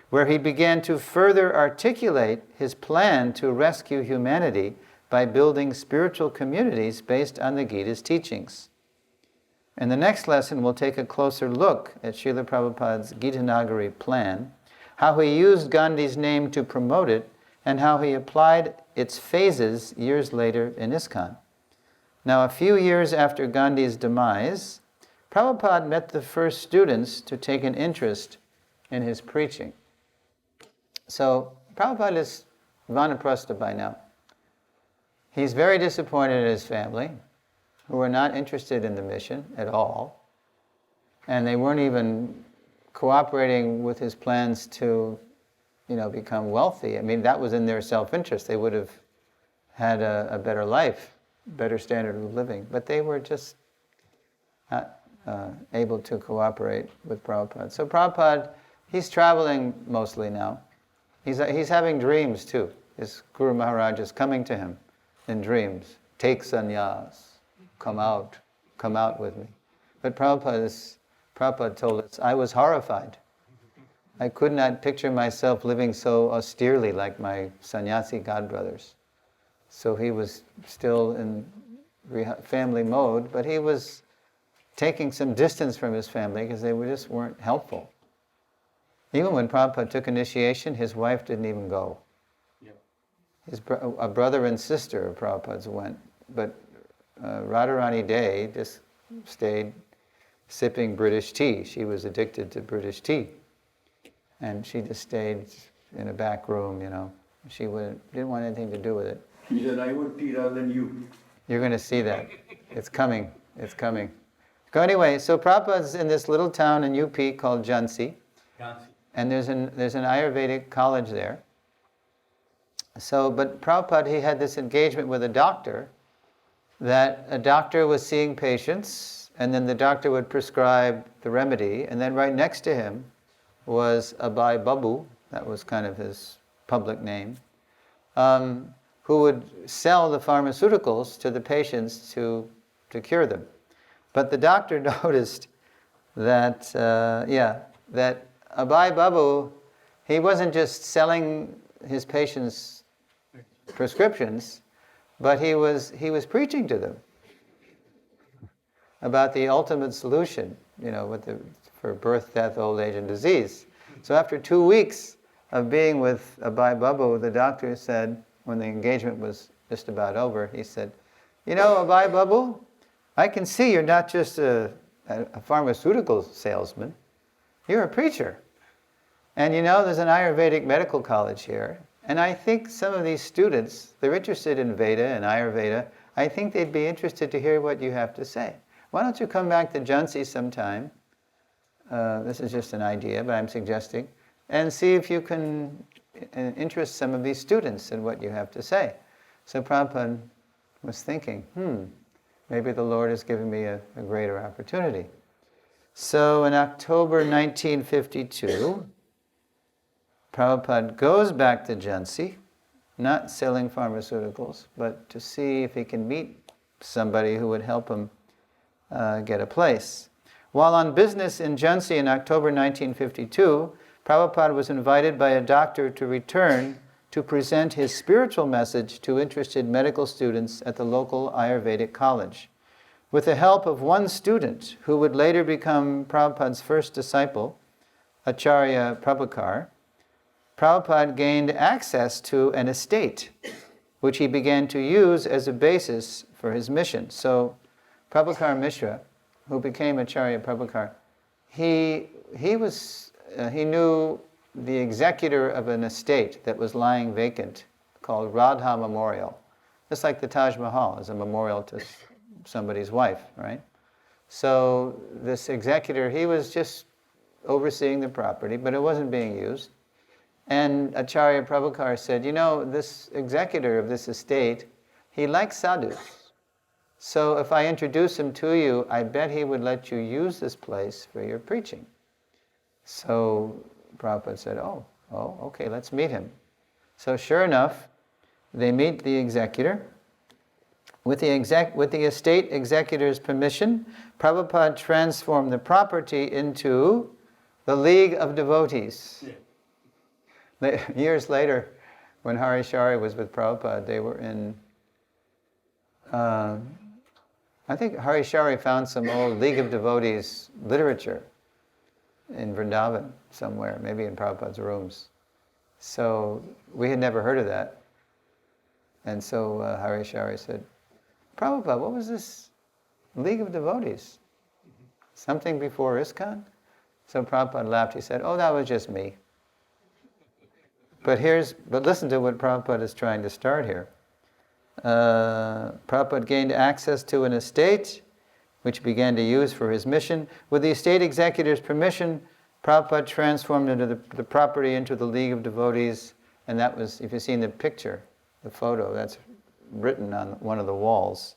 where he began to further articulate his plan to rescue humanity by building spiritual communities based on the Gita's teachings. In the next lesson, we'll take a closer look at Srila Prabhupada's Gita Nagari plan, how he used Gandhi's name to promote it, and how he applied its phases years later in ISKCON. Now, a few years after Gandhi's demise, Prabhupada met the first students to take an interest in his preaching. So, Prabhupada is vanaprastha by now. He's very disappointed in his family, who were not interested in the mission at all, and they weren't even cooperating with his plans to, become wealthy. I mean, that was in their self-interest. They would have had a better life, better standard of living, but they were just not able to cooperate with Prabhupada. So Prabhupada, he's traveling mostly now. He's having dreams too. His Guru Maharaj is coming to him in dreams. Take sannyas. Come out with me. But Prabhupada told us, I was horrified. I could not picture myself living so austerely like my sannyasi godbrothers. So he was still in family mode, but he was taking some distance from his family because they just weren't helpful. Even when Prabhupada took initiation, his wife didn't even go. A brother and sister of Prabhupada's went, but Radharani Day just stayed sipping British tea. She was addicted to British tea. And she just stayed in a back room, She didn't want anything to do with it. She said, I want tea rather than you. You're going to see that. It's coming. It's coming. So anyway, so Prabhupada's in this little town in UP called Jhansi. And there's an Ayurvedic college there. but Prabhupada, he had this engagement with a doctor, that a doctor was seeing patients, and then the doctor would prescribe the remedy, and then right next to him was Abhay Babu, that was kind of his public name, who would sell the pharmaceuticals to the patients to cure them. But the doctor noticed that, that Abhay Babu, he wasn't just selling his patients prescriptions, but he was preaching to them about the ultimate solution, for birth, death, old age, and disease. So after 2 weeks of being with Abhay Babu, the doctor said, when the engagement was just about over, he said, Abhay Babu, I can see you're not just a pharmaceutical salesman, you're a preacher. And there's an Ayurvedic medical college here, and I think some of these students, they're interested in Veda and Ayurveda. I think they'd be interested to hear what you have to say. Why don't you come back to Jhansi sometime? This is just an idea, but I'm suggesting, and see if you can interest some of these students in what you have to say. So Prabhupada was thinking, maybe the Lord is giving me a greater opportunity. So in October 1952, Prabhupada goes back to Jhansi, not selling pharmaceuticals, but to see if he can meet somebody who would help him get a place. While on business in Jhansi in October 1952, Prabhupada was invited by a doctor to return to present his spiritual message to interested medical students at the local Ayurvedic college. With the help of one student who would later become Prabhupada's first disciple, Acharya Prabhupada, Prabhupada gained access to an estate, which he began to use as a basis for his mission. So Prabhupada Mishra, who became Acharya Prabhupada, he knew the executor of an estate that was lying vacant called Radha Memorial. Just like the Taj Mahal is a memorial to somebody's wife, right? So this executor, he was just overseeing the property, but it wasn't being used. And Acharya Prabhupada said, this executor of this estate, he likes sadhus. So if I introduce him to you, I bet he would let you use this place for your preaching. So Prabhupada said, oh, okay, let's meet him. So sure enough, they meet the executor. With the estate executor's permission, Prabhupada transformed the property into the League of Devotees. Yeah. Years later, when Hari Shari was with Prabhupada, they were in, I think Hari Shari found some old League of Devotees literature in Vrindavan somewhere, maybe in Prabhupada's rooms. So we had never heard of that. And so Hari Shari said, Prabhupada, what was this League of Devotees? Something before ISKCON? So Prabhupada laughed. He said, that was just me. But listen to what Prabhupada is trying to start here. Prabhupada gained access to an estate, which he began to use for his mission. With the estate executor's permission, Prabhupada transformed the property into the League of Devotees, and that was, if you've seen the picture, the photo, that's written on one of the walls.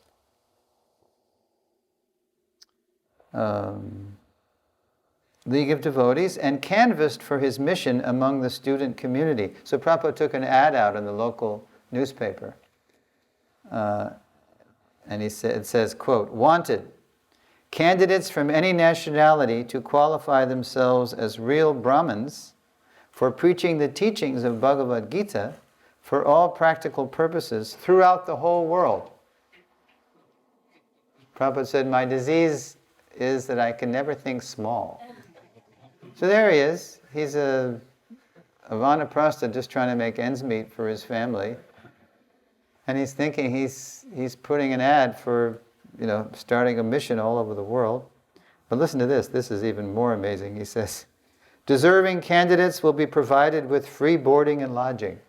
League of Devotees, and canvassed for his mission among the student community. So Prabhupada took an ad out in the local newspaper. And it says, quote, wanted, candidates from any nationality to qualify themselves as real Brahmins for preaching the teachings of Bhagavad Gita for all practical purposes throughout the whole world. Prabhupada said, my disease is that I can never think small. So there he is. He's a vanaprastha just trying to make ends meet for his family. And he's thinking he's putting an ad for, starting a mission all over the world. But listen to this. This is even more amazing. He says, deserving candidates will be provided with free boarding and lodging.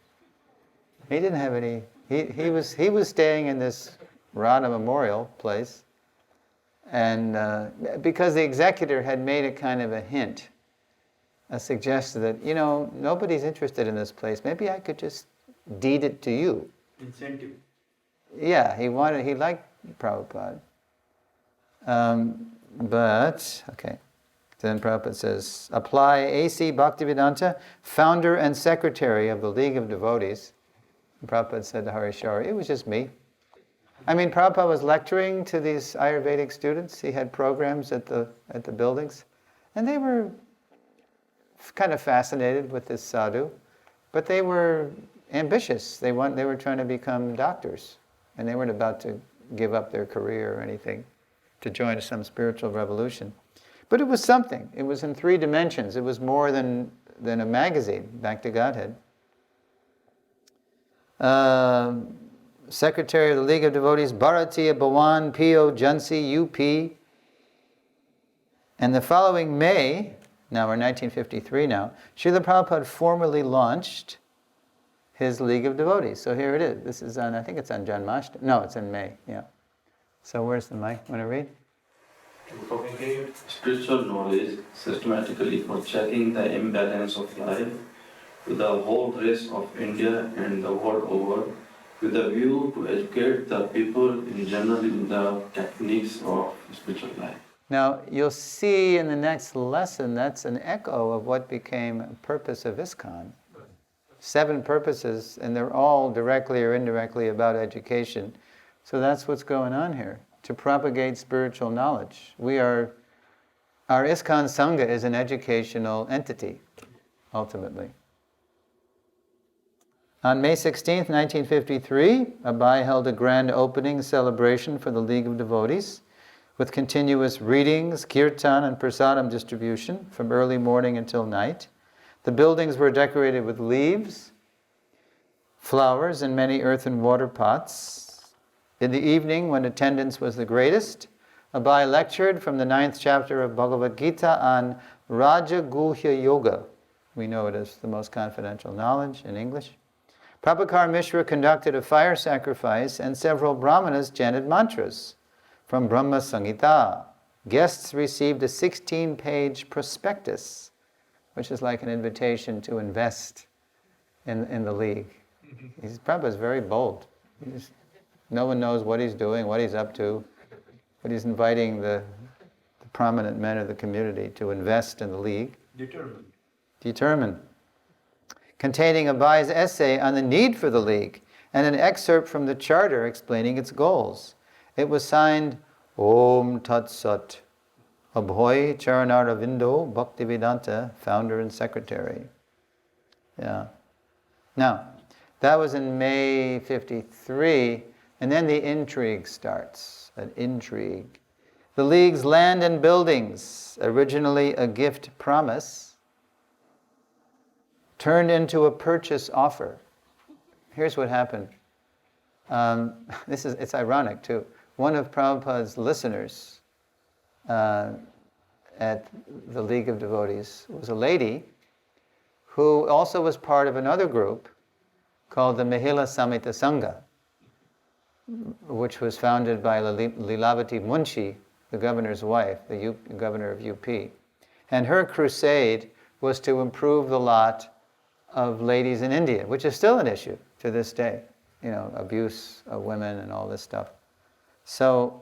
He didn't have any. He was staying in this Radha Memorial place, and because the executor had made a kind of a hint, a suggestion that nobody's interested in this place. Maybe I could just deed it to you. Incentive. Yeah, he liked Prabhupada. But, okay. Then Prabhupada says, apply A.C. Bhaktivedanta, founder and secretary of the League of Devotees. And Prabhupada said to Harishara, it was just me. I mean, Prabhupada was lecturing to these Ayurvedic students. He had programs at the buildings. And they were kind of fascinated with this sadhu. But they were ambitious. They were trying to become doctors. And they weren't about to give up their career or anything to join some spiritual revolution. But it was something. It was in 3 dimensions. It was more than a magazine, Back to Godhead. Secretary of the League of Devotees, Bharatiya Bhawan, P.O. Jhansi, UP. And the following May, now we're 1953 now, Srila Prabhupada formally launched his League of Devotees. So here it is. This is on, I think it's on Janmashtami. No, it's in May, yeah. So where's the mic? Want to read? To propagate spiritual knowledge systematically for checking the imbalance of life to the whole race of India and the world over, with a view to educate the people in general in the techniques of spiritual life. Now, you'll see in the next lesson, that's an echo of what became a purpose of ISKCON. 7 purposes, and they're all directly or indirectly about education. So that's what's going on here, to propagate spiritual knowledge. Our ISKCON Sangha is an educational entity, ultimately. On May 16th, 1953, Abai held a grand opening celebration for the League of Devotees with continuous readings, kirtan, and prasadam distribution from early morning until night. The buildings were decorated with leaves, flowers, and many earth and water pots. In the evening, when attendance was the greatest, Abai lectured from the 9th chapter of Bhagavad Gita on Raja Guhya Yoga. We know it as the most confidential knowledge in English. Prabhakar Mishra conducted a fire sacrifice and several brahmanas chanted mantras from Brahma Samhita. Guests received a 16-page prospectus, which is like an invitation to invest in the League. Prabhupada's very bold. No one knows what he's doing, what he's up to, but he's inviting the prominent men of the community to invest in the League. Determined. Containing Abai's essay on the need for the League and an excerpt from the charter explaining its goals. It was signed Om Tat Sat, Abhoy Charanaravindo Bhaktivedanta, founder and secretary. Yeah. Now, that was in May 53, and then the intrigue starts. An intrigue. The League's land and buildings, originally a gift promise, turned into a purchase offer. Here's what happened. It's ironic too. One of Prabhupada's listeners at the League of Devotees was a lady who also was part of another group called the Mahila Samhita Sangha, which was founded by Lilavati Munshi, the governor's wife, the governor of UP. And her crusade was to improve the lot of ladies in India, which is still an issue to this day. Abuse of women and all this stuff. So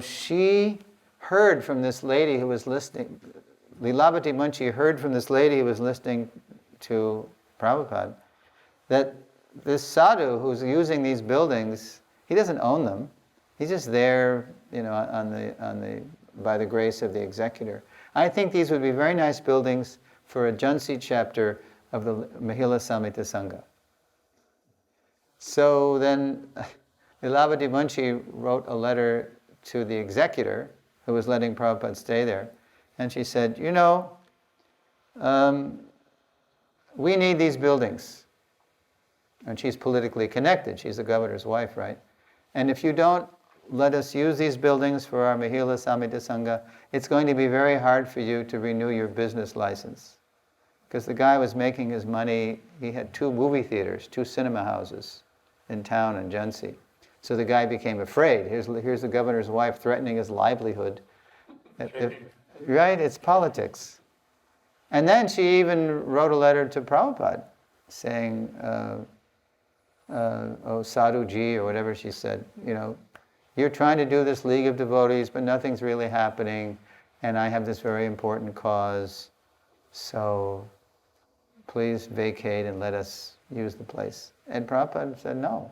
she heard from this lady who was listening, Lilavati Munshi heard from this lady who was listening to Prabhupada, that this sadhu who's using these buildings, he doesn't own them. He's just there, by the grace of the executor. I think these would be very nice buildings for a Jhansi chapter of the Mahila Samhita Sangha. So then Lilavati Munshi wrote a letter to the executor who was letting Prabhupada stay there, and she said, we need these buildings. And she's politically connected. She's the governor's wife, right? And if you don't let us use these buildings for our Mahila Samhita Sangha, it's going to be very hard for you to renew your business license. Because the guy was making his money, he had 2 movie theaters, 2 cinema houses in town in Jhansi. So the guy became afraid. Here's the governor's wife threatening his livelihood. Right? It's politics. And then she even wrote a letter to Prabhupada saying, oh, sadhuji, or whatever she said, you're trying to do this league of devotees, but nothing's really happening, and I have this very important cause, so please vacate and let us use the place. And Prabhupada said no.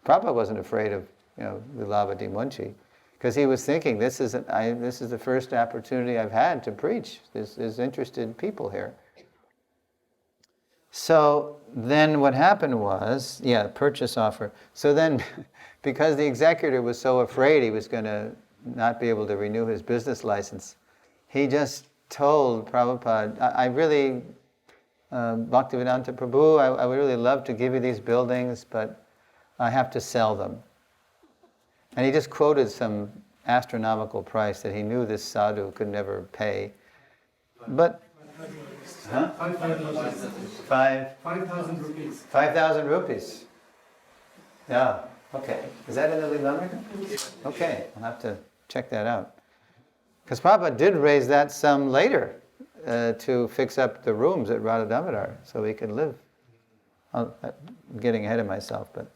Prabhupada wasn't afraid of Lilavati Munshi, because he was thinking, this is the first opportunity I've had to preach. There's interested people here. So then what happened was, purchase offer. So then, because the executor was so afraid he was going to not be able to renew his business license, he just told Prabhupada, I really, Bhaktivedanta Prabhu, I would really love to give you these buildings, but I have to sell them. And he just quoted some astronomical price that he knew this sadhu could never pay. But, 5,000 rupees. 5,000 rupees. Yeah, okay. Is that in the Lilamrita? Okay, I'll have to check that out. Because Prabhupada did raise that sum later to fix up the rooms at Radha Damodar so we could live. I'm getting ahead of myself, but...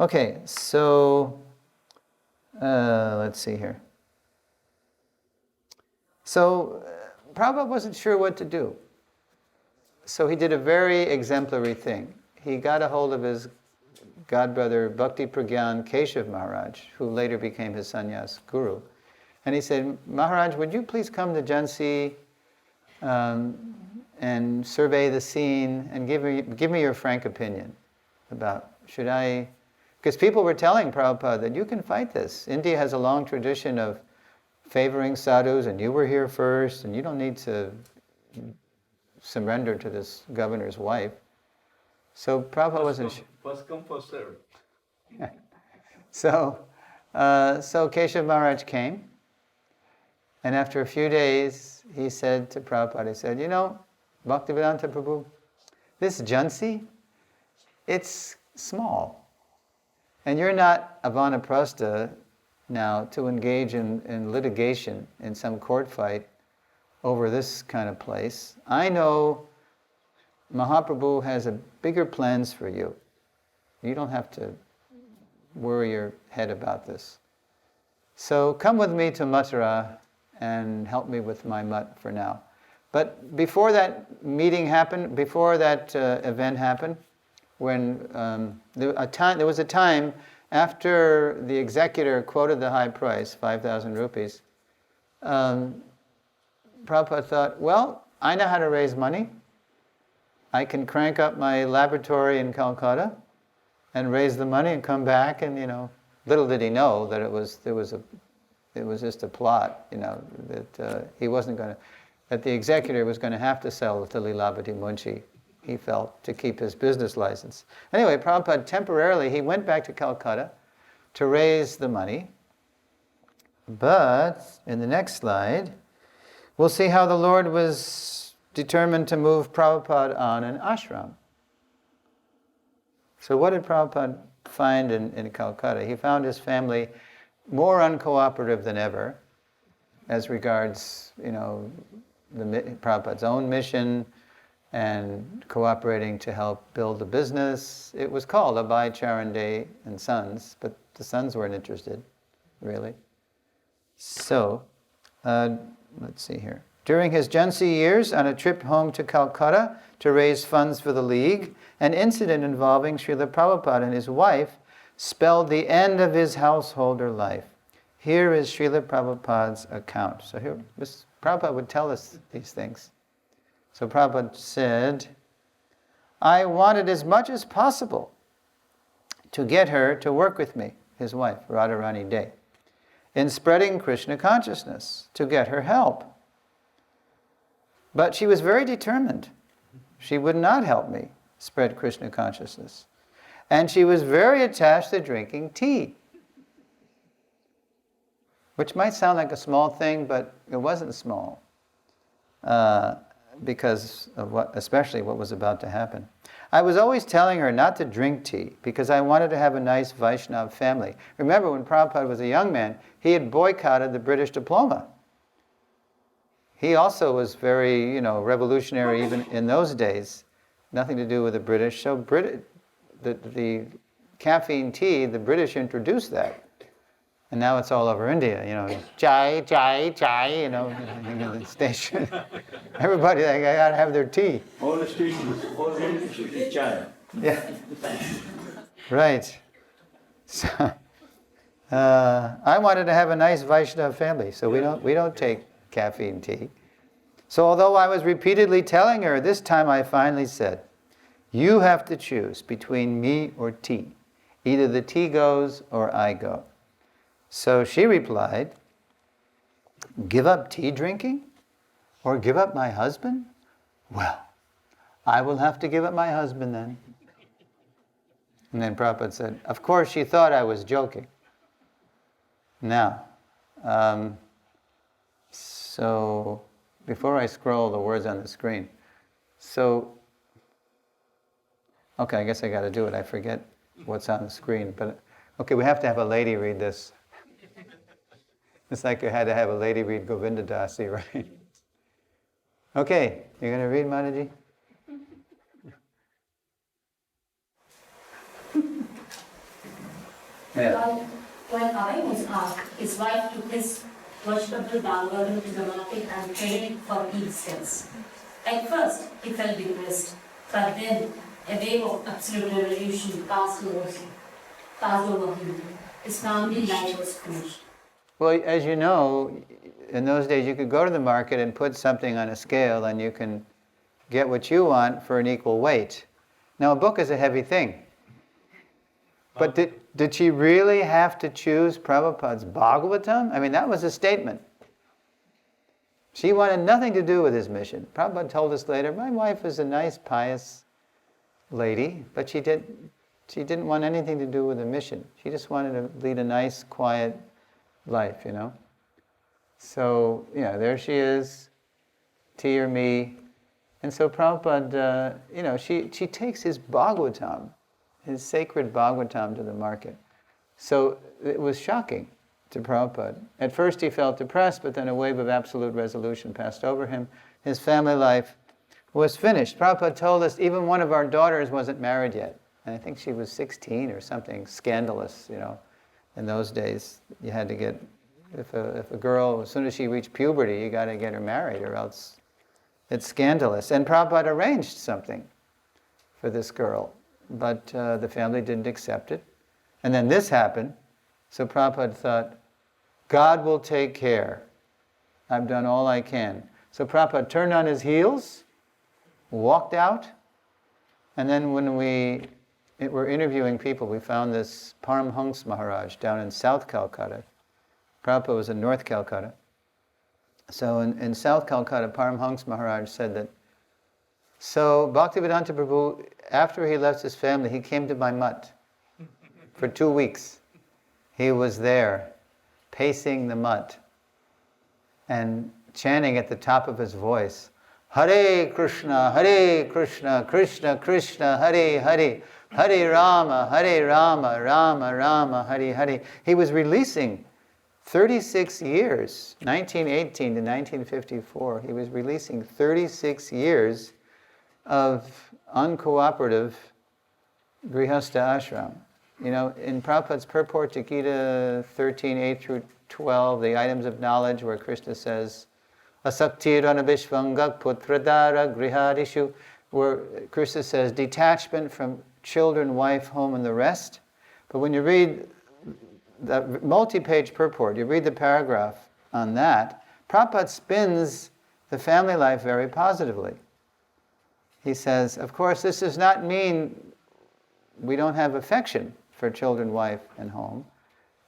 Okay, so... let's see here. So, Prabhupada wasn't sure what to do. So he did a very exemplary thing. He got a hold of his godbrother Bhakti Pragyan Keshav Maharaj, who later became his sannyas guru. And he said, Maharaj, would you please come to Jhansi and survey the scene and give me your frank opinion about, should I... Because people were telling Prabhupada that you can fight this. India has a long tradition of favoring sadhus, and you were here first, and you don't need to surrender to this governor's wife. So Prabhupada wasn't sure. First come, first serve. So Keshav Maharaj came, and after a few days, he said to Prabhupada, he said, Bhaktivedanta Prabhu, this Jhansi, it's small. And you're not a vanaprastha now to engage in litigation in some court fight over this kind of place. I know Mahaprabhu has bigger plans for you. You don't have to worry your head about this. So come with me to Mathura and help me with my mutt for now. But before that meeting happened, before that event happened, when there was a time after the executor quoted the high price, 5,000 rupees, Prabhupada thought, well, I know how to raise money. I can crank up my laboratory in Calcutta and raise the money and come back, and little did he know that it was just a plot, that he wasn't going to, that the executor was going to have to sell to Lilavati Munshi, he felt, to keep his business license. Anyway, Prabhupada temporarily, he went back to Calcutta to raise the money. But in the next slide, we'll see how the Lord was determined to move Prabhupada on an ashram. So what did Prabhupada find in Calcutta? He found his family more uncooperative than ever as regards, Prabhupada's own mission, and cooperating to help build the business. It was called Abhay Charande and Sons, but the sons weren't interested, really. So, let's see here. During his Jhansi years, on a trip home to Calcutta to raise funds for the League, an incident involving Srila Prabhupada and his wife spelled the end of his householder life. Here is Srila Prabhupada's account. So here, Prabhupada would tell us these things. So Prabhupada said, I wanted as much as possible to get her to work with me, his wife, Radharani Dey, in spreading Krishna consciousness, to get her help. But she was very determined. She would not help me spread Krishna consciousness. And she was very attached to drinking tea, which might sound like a small thing, but it wasn't small. Because of especially what was about to happen. I was always telling her not to drink tea because I wanted to have a nice Vaishnava family. Remember, when Prabhupada was a young man, he had boycotted the British diploma. He also was very, revolutionary even in those days. nothing to do with the British. So the caffeine tea, the British introduced that. And now it's all over India, chai, chai, chai, the station. Everybody, they gotta have their tea. All the stations, all the chai. Yeah. Right. So, I wanted to have a nice Vaishnava family, so we don't take caffeine tea. So although I was repeatedly telling her, this time I finally said, you have to choose between me or tea. Either the tea goes or I go. So she replied, give up tea drinking or give up my husband? Well, I will have to give up my husband then. And then Prabhupada said, of course she thought I was joking. Now, so before I scroll the words on the screen, okay, I guess I got to do it. I forget what's on the screen, but okay, we have to have a lady read this. It's like I had to have a lady read Govinda Dasi, right? Okay, you're going to read, Mataji? Yeah. When I was asked, his wife took his worshipable Bhagavatam to the market and traded it for tea skills. At first, he felt depressed, but then a wave of absolute revolution passed over him. His family life was finished. Well, as you know, in those days you could go to the market and put something on a scale and you can get what you want for an equal weight. Now, a book is a heavy thing. But did she really have to choose Prabhupada's Bhagavatam? I mean, that was a statement. She wanted nothing to do with his mission. Prabhupada told us later, my wife is a nice, pious lady, but she didn't want anything to do with the mission. She just wanted to lead a nice, quiet life, So, there she is, tea or me. And so Prabhupada, she takes his Bhagavatam, his sacred Bhagavatam, to the market. So it was shocking to Prabhupada. At first he felt depressed, but then a wave of absolute resolution passed over him. His family life was finished. Prabhupada told us even one of our daughters wasn't married yet. And I think she was 16 or something scandalous, In those days, you had to get, if a girl, as soon as she reached puberty, you got to get her married or else it's scandalous. And Prabhupada arranged something for this girl, but the family didn't accept it. And then this happened, so Prabhupada thought, God will take care. I've done all I can. So Prabhupada turned on his heels, walked out, and then when we were interviewing people, we found this Paramhans Maharaj down in South Calcutta. Prabhupada was in North Calcutta. So in South Calcutta, Paramhans Maharaj said that, so Bhaktivedanta Prabhu, after he left his family, he came to my mutt for 2 weeks. He was there, pacing the mutt and chanting at the top of his voice, Hare Krishna, Krishna Krishna, Hare Hare, Hare Rama, Rama Rama, Hare Hare. He was releasing 36 years, 1918 to 1954, he was releasing 36 years of uncooperative grihastha ashram. In Prabhupada's purport to Gita 13, 8 through 12, the items of knowledge where Krishna says, Asaktirana Vishvangak Putradara Grihadishu, where Krishna says detachment from children, wife, home, and the rest. But when you read the multi-page purport, you read the paragraph on that, Prabhupada spins the family life very positively. He says, of course, this does not mean we don't have affection for children, wife, and home.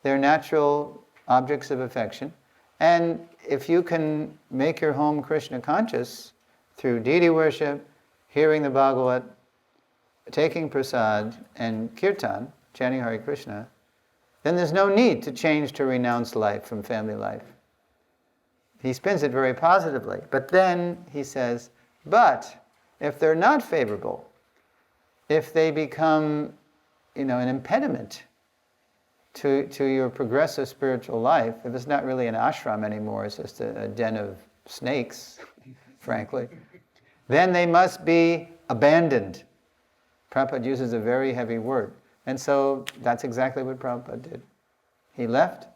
They're natural objects of affection. And if you can make your home Krishna conscious through deity worship, hearing the Bhagavat, taking prasad, and kirtan, chanting Hare Krishna, then there's no need to change to renounced life from family life. He spins it very positively. But then he says, but if they're not favorable, if they become, an impediment to your progressive spiritual life, if it's not really an ashram anymore, it's just a den of snakes, frankly, then they must be abandoned. Prabhupada uses a very heavy word. And so that's exactly what Prabhupada did. He left,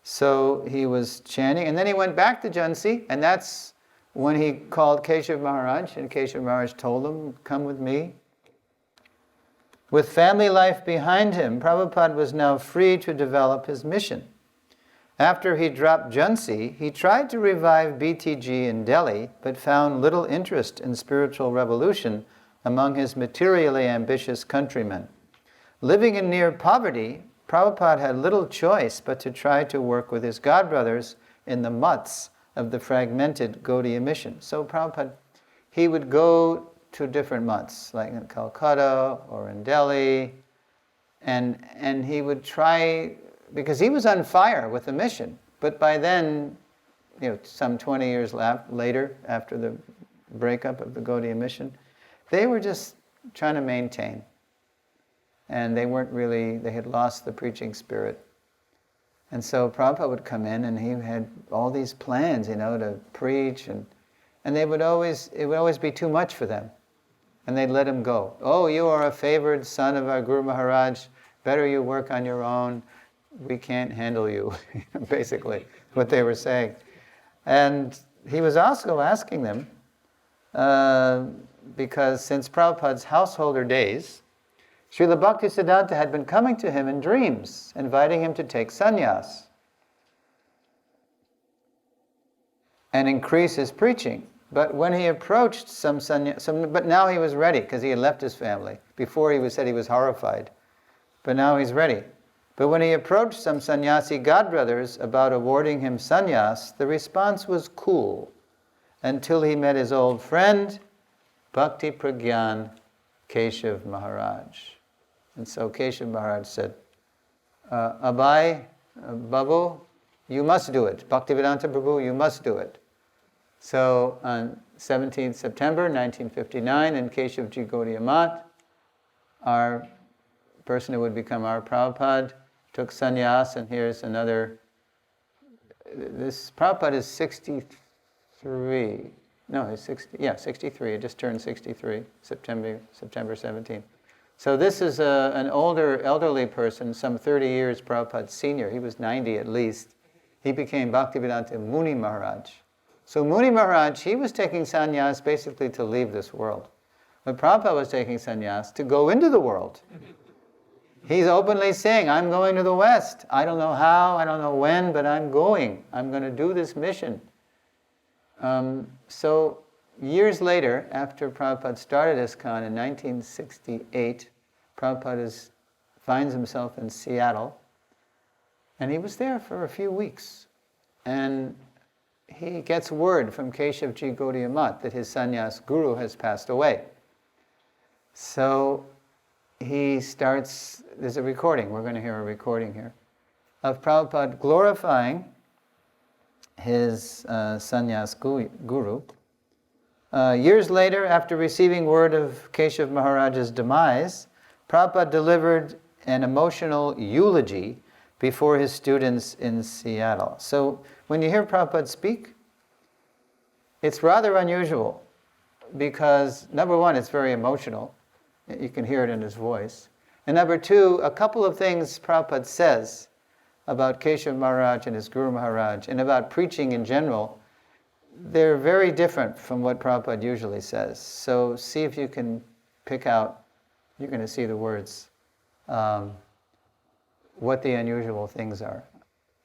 so he was chanting, and then he went back to Jhansi, and that's when he called Keshav Maharaj, and Keshav Maharaj told him, come with me. With family life behind him, Prabhupada was now free to develop his mission. After he dropped Jhansi, he tried to revive BTG in Delhi, but found little interest in spiritual revolution among his materially ambitious countrymen. Living in near poverty, Prabhupada had little choice but to try to work with his godbrothers in the mutts of the fragmented Gaudiya mission. So Prabhupada, he would go to different mutts, like in Calcutta or in Delhi, and he would try, because he was on fire with the mission. But by then, some 20 years later, after the breakup of the Gaudiya mission, they were just trying to maintain. And they had lost the preaching spirit. And so Prabhupada would come in and he had all these plans, to preach, and it would always be too much for them. And they'd let him go. Oh, you are a favored son of our Guru Maharaj, better you work on your own, we can't handle you, basically, what they were saying. And he was also asking them, because since Prabhupada's householder days, Srila Bhaktisiddhanta had been coming to him in dreams, inviting him to take sannyas and increase his preaching. But when he approached but now he was ready, because he had left his family. Before he said he was horrified, but now he's ready. But when he approached some sannyasi godbrothers about awarding him sannyas, the response was cool, until he met his old friend, Bhakti Pragyan Keshav Maharaj. And so Keshav Maharaj said, Abai, Babu, you must do it. Bhaktivedanta Prabhu, you must do it. So on 17th September 1959 in Keshavji Gaudiya Math, our person who would become our Prabhupada took sannyas, and here's another. This Prabhupada is 63. No, he's 63. He just turned 63, September 17th. So this is an elderly person, some 30 years Prabhupada's senior. He was 90 at least. He became Bhaktivedanta Muni Maharaj. So Muni Maharaj, he was taking sannyas basically to leave this world. But Prabhupada was taking sannyas to go into the world. He's openly saying, I'm going to the West. I don't know how, I don't know when, but I'm going. I'm going to do this mission. So years later, after Prabhupada started ISKCON in 1968, Prabhupada finds himself in Seattle, and he was there for a few weeks. And he gets word from Keshavji Gaudiya Math that his sannyas guru has passed away. So he starts, there's a recording, we're going to hear a recording here, of Prabhupada glorifying his sannyas guru. Years later, after receiving word of Keshav Maharaj's demise, Prabhupada delivered an emotional eulogy before his students in Seattle. So when you hear Prabhupada speak, it's rather unusual because, number one, it's very emotional. You can hear it in his voice. And number two, a couple of things Prabhupada says about Keshav Maharaj and his Guru Maharaj and about preaching in general, they're very different from what Prabhupada usually says. So see if you can pick out, you're going to see the words, what the unusual things are.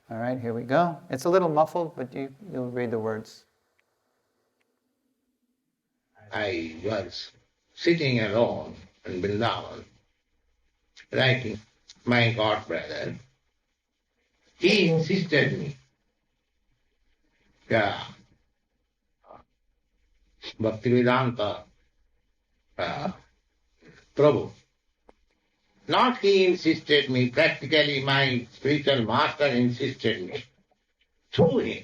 All right, here we go. It's a little muffled, but you'll read the words. I was sitting alone in Vrindavan, writing my god brother. He insisted me, Bhaktivedanta Prabhu. Not he insisted me, practically my spiritual master insisted me through him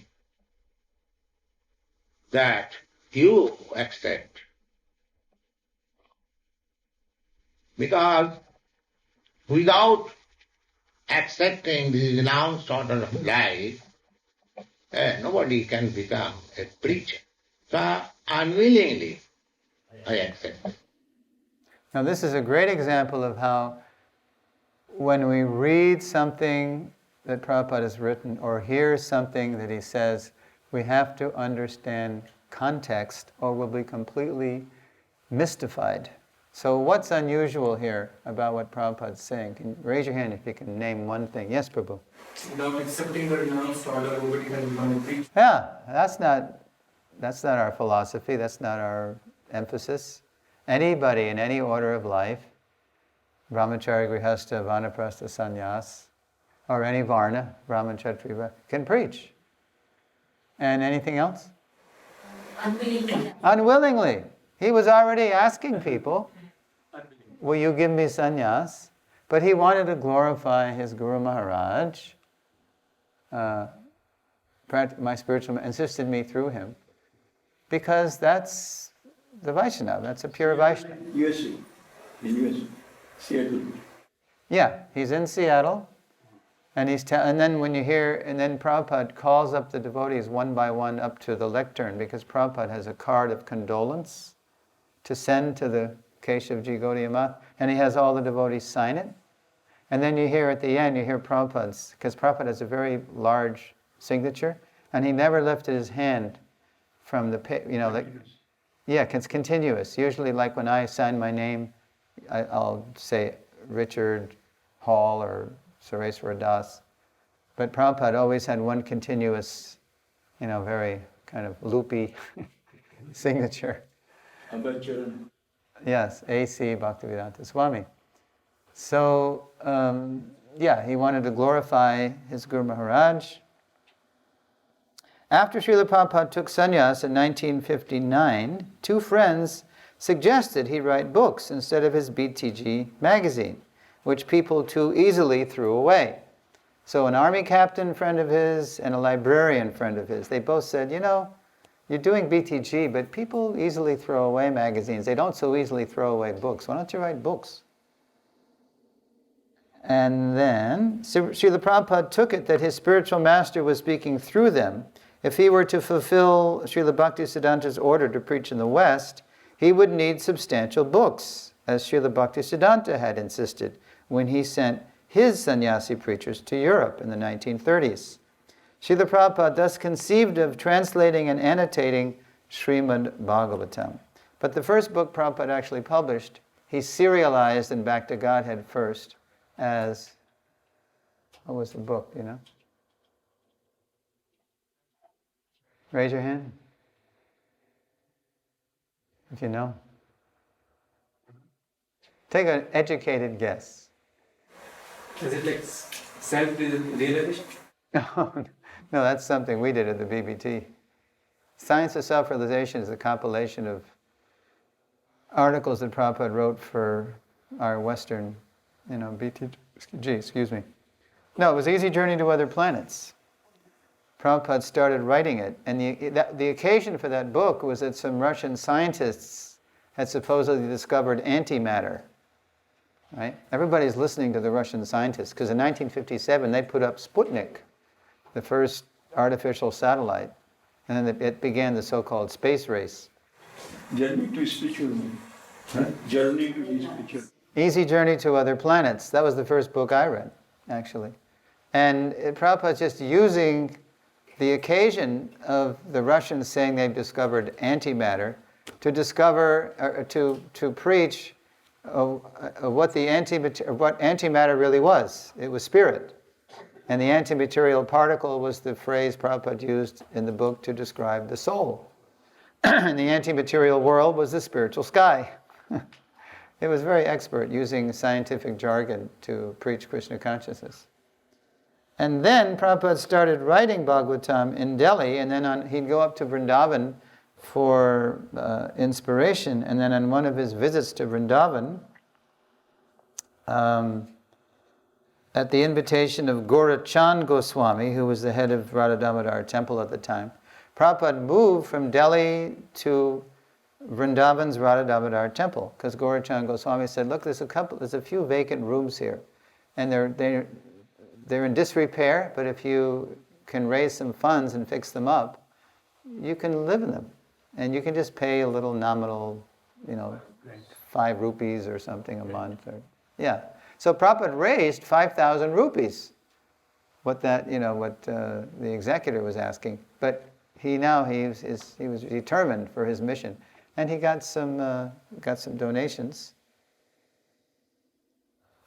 that you accept. Because without accepting this renounced order of life, nobody can become a preacher. So unwillingly I accept. Now this is a great example of how when we read something that Prabhupada has written or hear something that he says, we have to understand context or we'll be completely mystified. So what's unusual here about what Prabhupada's saying? Can you raise your hand if you can name one thing. Yes, Prabhu? Without accepting the renounced order, nobody can become a priest. Yeah, that's not our philosophy, that's not our emphasis. Anybody in any order of life, brahmachari, grihastha, vanaprastha, sannyas, or any varna, brahman, kshatriya, can preach. And anything else? Unwillingly. Unwillingly. He was already asking people, will you give me sannyas? But he wanted to glorify his Guru Maharaj. My spiritual insisted me through him. Because that's the Vaishnava, that's a pure Vaishnava. USA, in USA, Seattle. Yeah, he's in Seattle, and and then when you hear, and then Prabhupada calls up the devotees one by one up to the lectern because Prabhupada has a card of condolence to send to the Keshavji Gaudiya Math, and he has all the devotees sign it. And then you hear at the end, you hear Prabhupada's, because Prabhupada has a very large signature, and he never lifted his hand from the, yeah, it's continuous. Usually like when I sign my name, I'll say Richard Hall or Suresvara Das. But Prabhupada always had one continuous, very kind of loopy signature. Yes, A.C. Bhaktivedanta Swami. So, he wanted to glorify his Guru Maharaj. After Srila Prabhupada took sannyas in 1959, two friends suggested he write books instead of his BTG magazine, which people too easily threw away. So an army captain friend of his and a librarian friend of his, they both said, you're doing BTG, but people easily throw away magazines. They don't so easily throw away books. Why don't you write books? And then Srila Prabhupada took it that his spiritual master was speaking through them. If he were to fulfill Srila Bhaktisiddhanta's order to preach in the West, he would need substantial books, as Srila Bhaktisiddhanta had insisted when he sent his sannyasi preachers to Europe in the 1930s. Srila Prabhupada thus conceived of translating and annotating Srimad Bhagavatam. But the first book Prabhupada actually published, he serialized in Back to Godhead first as, what was the book, Raise your hand if you know. Take an educated guess. Is it like self-realization? No, that's something we did at the BBT. Science of Self-Realization is a compilation of articles that Prabhupada wrote for our Western, BTG, excuse me. No, it was Easy Journey to Other Planets. Prabhupada started writing it, and the occasion for that book was that some Russian scientists had supposedly discovered antimatter. Right? Everybody's listening to the Russian scientists, because in 1957 they put up Sputnik, the first artificial satellite, and then it began the so-called space race. Journey to spiritual. Journey to spiritual. Easy Journey to Other Planets. That was the first book I read, actually. And Prabhupada's just using the occasion of the Russians saying they've discovered antimatter to discover, or to preach what antimatter really was. It was spirit. And the antimaterial particle was the phrase Prabhupada used in the book to describe the soul. And the antimaterial world was the spiritual sky. It was very expert using scientific jargon to preach Krishna consciousness. And then Prabhupada started writing Bhagavatam in Delhi, and then he'd go up to Vrindavan for inspiration. And then on one of his visits to Vrindavan, at the invitation of Gaurachand Goswami, who was the head of Radha Damodar temple at the time, Prabhupada moved from Delhi to Vrindavan's Radha Damodar temple, because Gaurachand Goswami said, look, there's a few vacant rooms here, and they're in disrepair, but if you can raise some funds and fix them up, you can live in them. And you can just pay a little nominal, 5 rupees or something a month. Or, yeah. So Prabhupada raised 5,000 rupees. What the executor was asking. But he was determined for his mission. And he got some donations.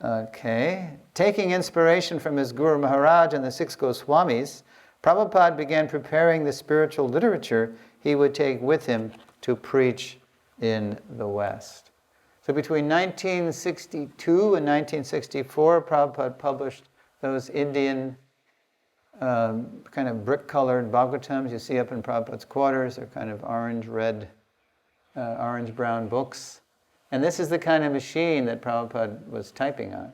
Okay. Taking inspiration from his Guru Maharaj and the 6 Goswamis, Prabhupada began preparing the spiritual literature he would take with him to preach in the West. So between 1962 and 1964, Prabhupada published those Indian kind of brick-colored Bhagavatams you see up in Prabhupada's quarters. They're kind of orange-red, orange-brown books. And this is the kind of machine that Prabhupada was typing on.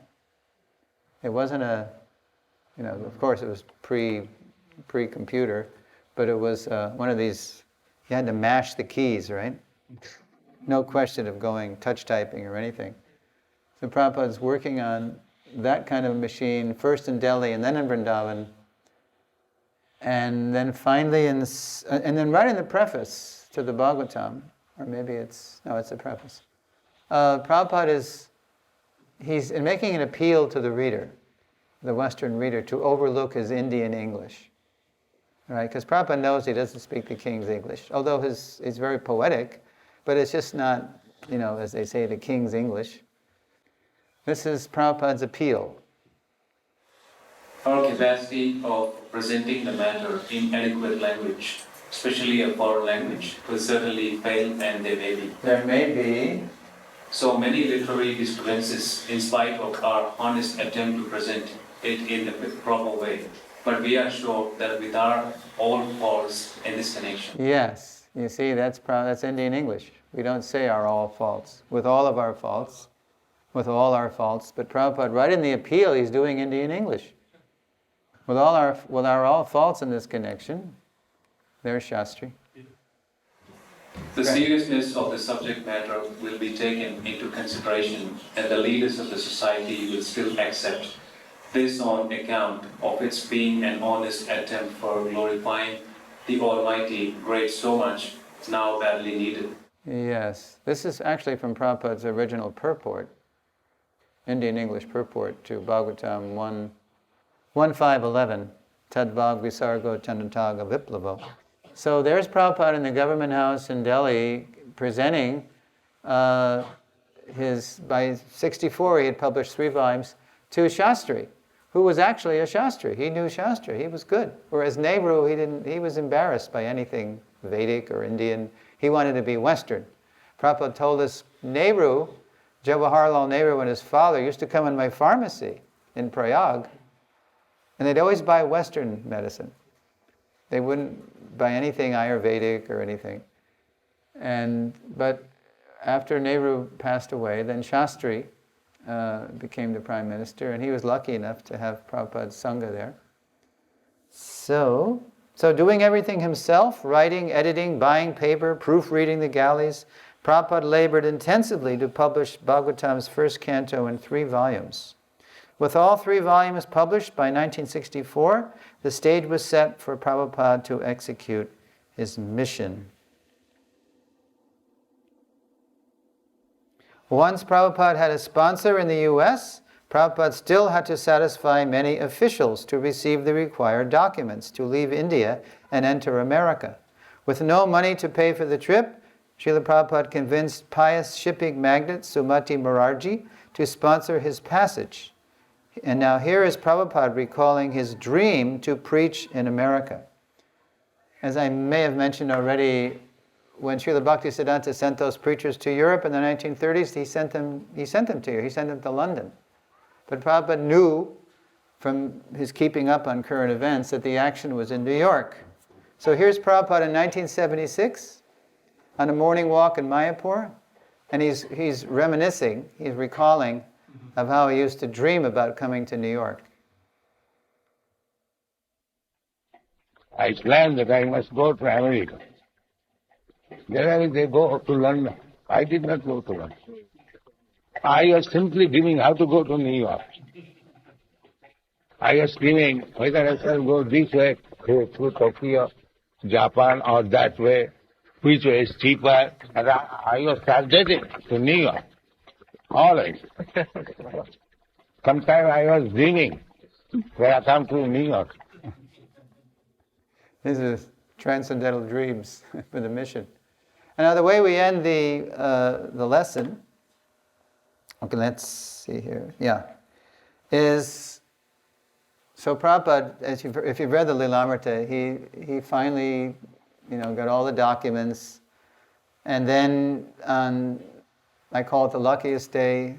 It wasn't of course it was pre-computer, but it was one of these, you had to mash the keys, right? No question of going touch typing or anything. So Prabhupada's working on that kind of machine, first in Delhi and then in Vrindavan, and then finally and then right in the preface to the Bhagavatam, or maybe it's a preface. Prabhupada he's making an appeal to the reader, the Western reader, to overlook his Indian English. Right? Because Prabhupada knows he doesn't speak the King's English, although he's very poetic, but it's just not, as they say, the King's English. This is Prabhupada's appeal. Our capacity of presenting the matter in adequate language, especially a foreign language, will certainly fail, and There may be. So many literary disturbances in spite of our honest attempt to present it in the proper way. But we are sure that with our all faults in this connection. Yes, you see, that's Indian English. We don't say our all faults. With all of our faults, with all our faults. But Prabhupada, right in the appeal, he's doing Indian English. With our all faults in this connection, there's Shastri. The seriousness of the subject matter will be taken into consideration, and the leaders of the society will still accept this on account of its being an honest attempt for glorifying the Almighty, great so much, now badly needed. Yes, this is actually from Prabhupada's original purport, Indian English purport to Bhagavatam 1.5.11, Tadvag Visargo Chandantaga Viplavo. So there's Prabhupada in the government house in Delhi presenting by 64 he had published 3 volumes to Shastri, who was actually a Shastri. He knew Shastra, he was good. Whereas Nehru, he was embarrassed by anything Vedic or Indian. He wanted to be Western. Prabhupada told us Jawaharlal Nehru and his father used to come in my pharmacy in Prayag, and they'd always buy Western medicine. They wouldn't buy anything Ayurvedic or anything. But after Nehru passed away, then Shastri became the Prime Minister, and he was lucky enough to have Prabhupada's Sangha there. So doing everything himself, writing, editing, buying paper, proofreading the galleys, Prabhupada labored intensively to publish Bhagavatam's first canto in 3 volumes. With all 3 volumes published by 1964, the stage was set for Prabhupada to execute his mission. Once Prabhupada had a sponsor in the US, Prabhupada still had to satisfy many officials to receive the required documents to leave India and enter America. With no money to pay for the trip, Srila Prabhupada convinced pious shipping magnate Sumati Morarji to sponsor his passage. And now here is Prabhupada recalling his dream to preach in America. As I may have mentioned already, when Srila Bhaktisiddhanta sent those preachers to Europe in the 1930s, he sent them to here. He sent them to London. But Prabhupada knew from his keeping up on current events that the action was in New York. So here's Prabhupada in 1976 on a morning walk in Mayapur, and he's reminiscing, he's recalling of how he used to dream about coming to New York. I planned that I must go to America. Then they go to London. I did not go to London. I was simply dreaming how to go to New York. I was dreaming whether I shall go this way, through Tokyo, Japan, or that way, which way is cheaper. And I was targeting to New York. Always. Sometimes I was dreaming when I come to New York. These are transcendental dreams for the mission. And now the way we end the lesson, okay, let's see here, is, so Prabhupada, if you've read the Lilamrita, he finally, got all the documents, and then on, I call it the luckiest day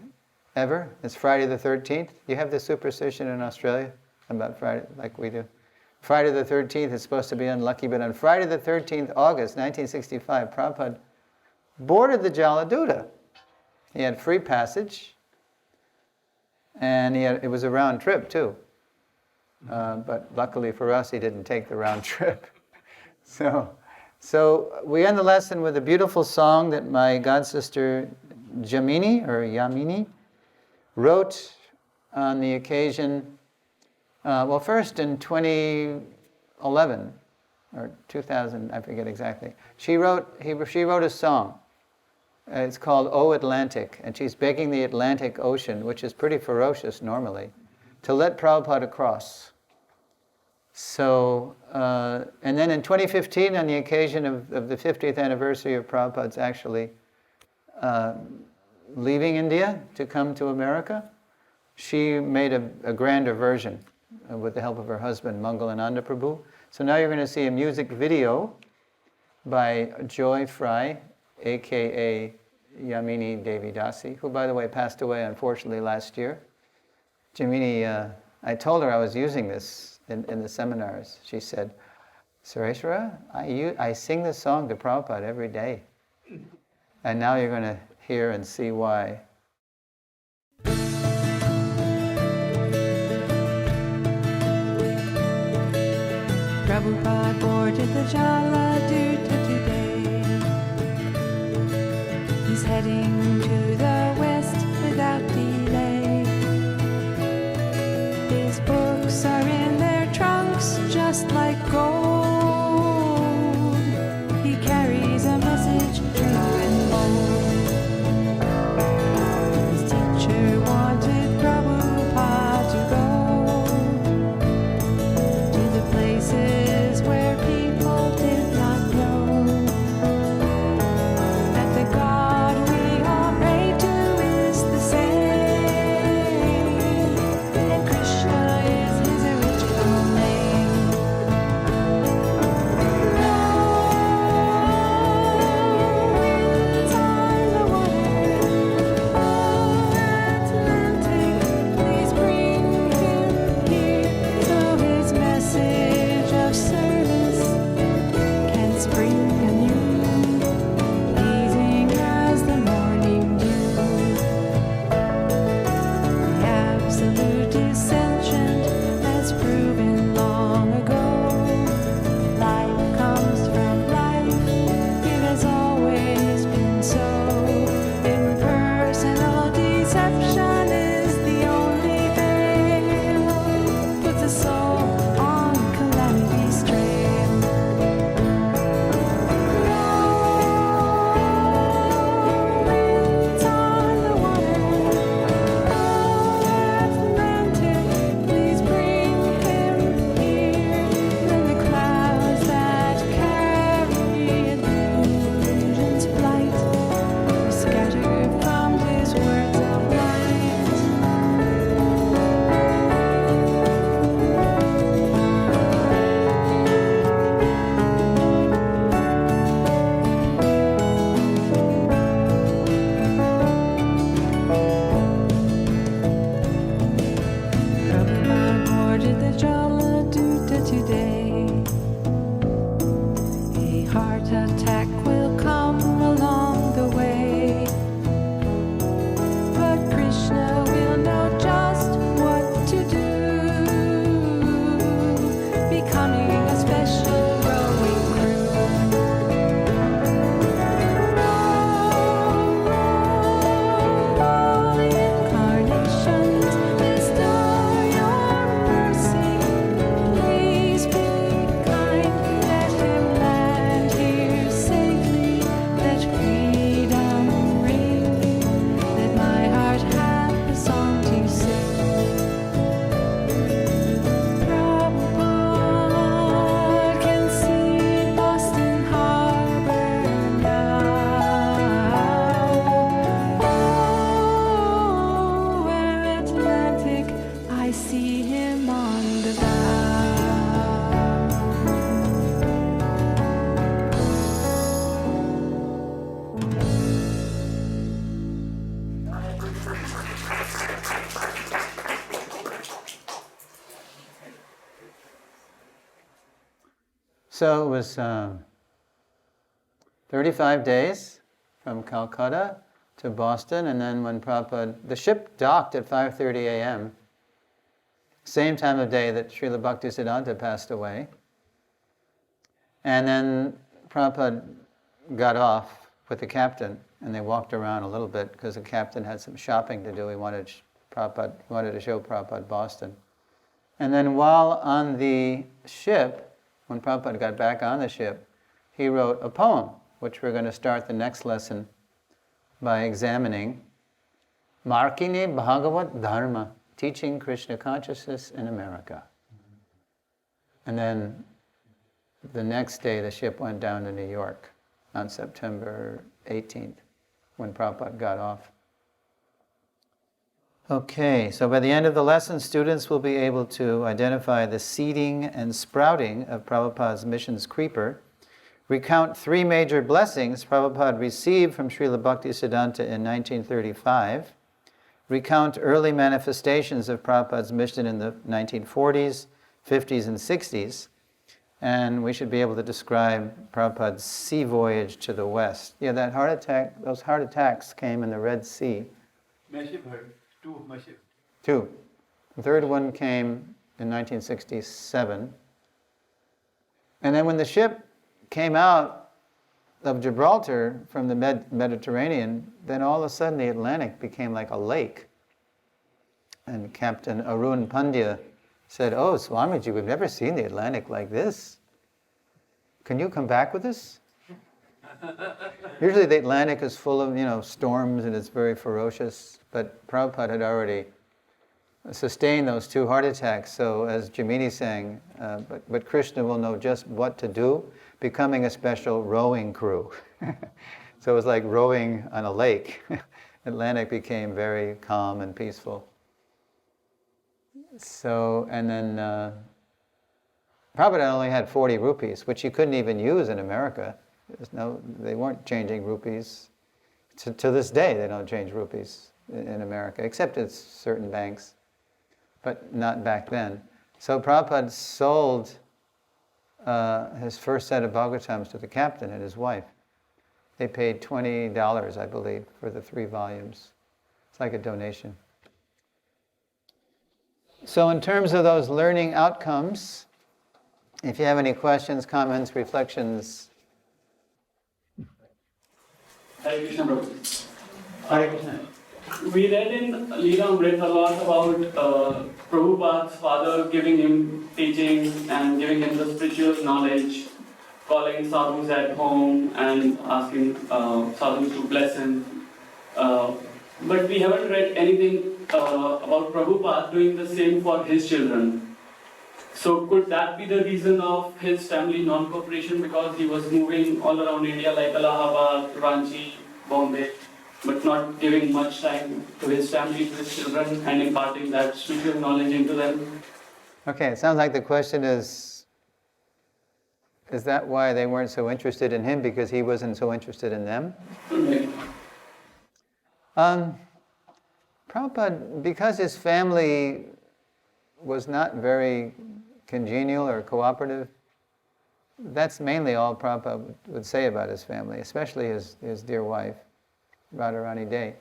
ever, it's Friday the 13th. You have this superstition in Australia about Friday, like we do. Friday the 13th is supposed to be unlucky, but on Friday the 13th, August 1965, Prabhupada boarded the Jaladuta. He had free passage, and it was a round trip too. But luckily for us, he didn't take the round trip. So we end the lesson with a beautiful song that my god sister Yamini wrote on the occasion. First in 2011 or 2000, I forget exactly. She wrote a song. It's called "O Atlantic," and she's begging the Atlantic Ocean, which is pretty ferocious normally, to let Prabhupada across. So, and then in 2015, on the occasion of the 50th anniversary of Prabhupada's actually leaving India to come to America, she made a grander version with the help of her husband, Mangalananda Prabhu. So now you're going to see a music video by Joy Fry, a.k.a. Yamini Devi Dasi, who, by the way, passed away, unfortunately, last year. Yamini, I told her I was using this in the seminars. She said, Suresvara, I sing this song to Prabhupada every day. And now you're going to hear and see why. Prabhupada boarded the Jaladuta today. He's heading to the west without delay. His books are in their trunks just like gold. He carries a message true and bold. His teacher wanted Prabhupada to go to the places where people did not know that the God we all pray to is the same. So it was 35 days from Calcutta to Boston, and then when Prabhupada, the ship docked at 5:30 a.m., same time of day that Srila Bhaktisiddhanta passed away. And then Prabhupada got off with the captain, and they walked around a little bit because the captain had some shopping to do. He wanted to show Prabhupada Boston. And then while on the ship, when Prabhupada got back on the ship, he wrote a poem, which we're going to start the next lesson by examining. Markine Bhagavat Dharma, Teaching Krishna Consciousness in America. And then the next day the ship went down to New York on September 18th, when Prabhupada got off. Okay, so by the end of the lesson, students will be able to identify the seeding and sprouting of Prabhupada's mission's creeper, recount 3 major blessings Prabhupada received from Srila Bhaktisiddhanta in 1935, recount early manifestations of Prabhupada's mission in the 1940s, 50s, and 60s, and we should be able to describe Prabhupada's sea voyage to the West. Yeah, those heart attacks came in the Red Sea. Massive hurt. 2 massive. 2. The third one came in 1967. And then when the ship came out of Gibraltar from the Mediterranean, then all of a sudden the Atlantic became like a lake. And Captain Arun Pandya said, "Oh, Swamiji, we've never seen the Atlantic like this. Can you come back with us?" Usually the Atlantic is full of, storms and it's very ferocious, but Prabhupada had already sustained those 2 heart attacks. So as Jamini sang, but Krishna will know just what to do, becoming a special rowing crew. So it was like rowing on a lake. Atlantic became very calm and peaceful. So, and then Prabhupada only had 40 rupees, which he couldn't even use in America. They weren't changing rupees. To this day, they don't change rupees in America, except at certain banks, but not back then. So Prabhupada sold his first set of Bhagavatams to the captain and his wife. They paid $20, I believe, for the 3 volumes. It's like a donation. So in terms of those learning outcomes, if you have any questions, comments, reflections. Hare Krishna, Prabhu. Hare Krishna. We read in Leela Amrit a lot about Prabhupada's father giving him teaching and giving him the spiritual knowledge, calling sadhus at home and asking sadhus to bless him. But we haven't read anything about Prabhupada doing the same for his children. So could that be the reason of his family non-cooperation, because he was moving all around India like Allahabad, Ranchi, Bombay, but not giving much time to his family, to his children, and imparting that spiritual knowledge into them? Okay, it sounds like the question is that why they weren't so interested in him, because he wasn't so interested in them? Prabhupada, because his family was not very congenial or cooperative, that's mainly all Prabhupada would say about his family, especially his dear wife, Radharani Dey.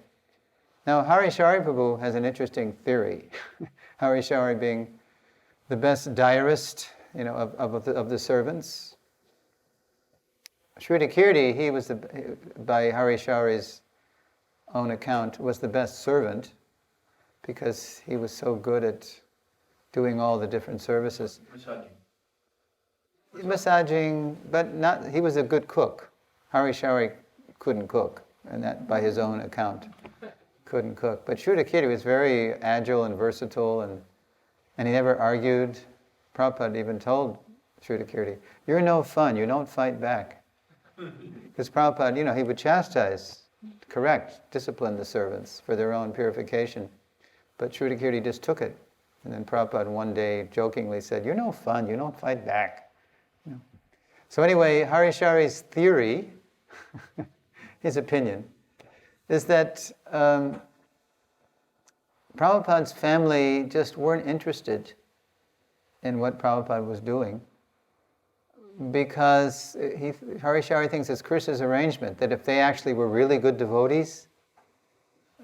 Now, Harishari Prabhu has an interesting theory. Harishari being the best diarist, of the servants. Srila Kirti, he was, by Harishari's own account, was the best servant because he was so good at doing all the different services. Massaging, but not. He was a good cook. Harishari couldn't cook, and that by his own account, couldn't cook. But Srila Kirti was very agile and versatile, and he never argued. Prabhupada even told Srila Kirti, "You're no fun. You don't fight back." Because Prabhupada, he would chastise, correct, discipline the servants for their own purification. But Srila Kirti just took it. And then Prabhupada one day jokingly said, "You're no fun, you don't fight back." So anyway, Harishari's theory, his opinion, is that Prabhupada's family just weren't interested in what Prabhupada was doing. because Harishari thinks it's Krishna's arrangement that if they actually were really good devotees,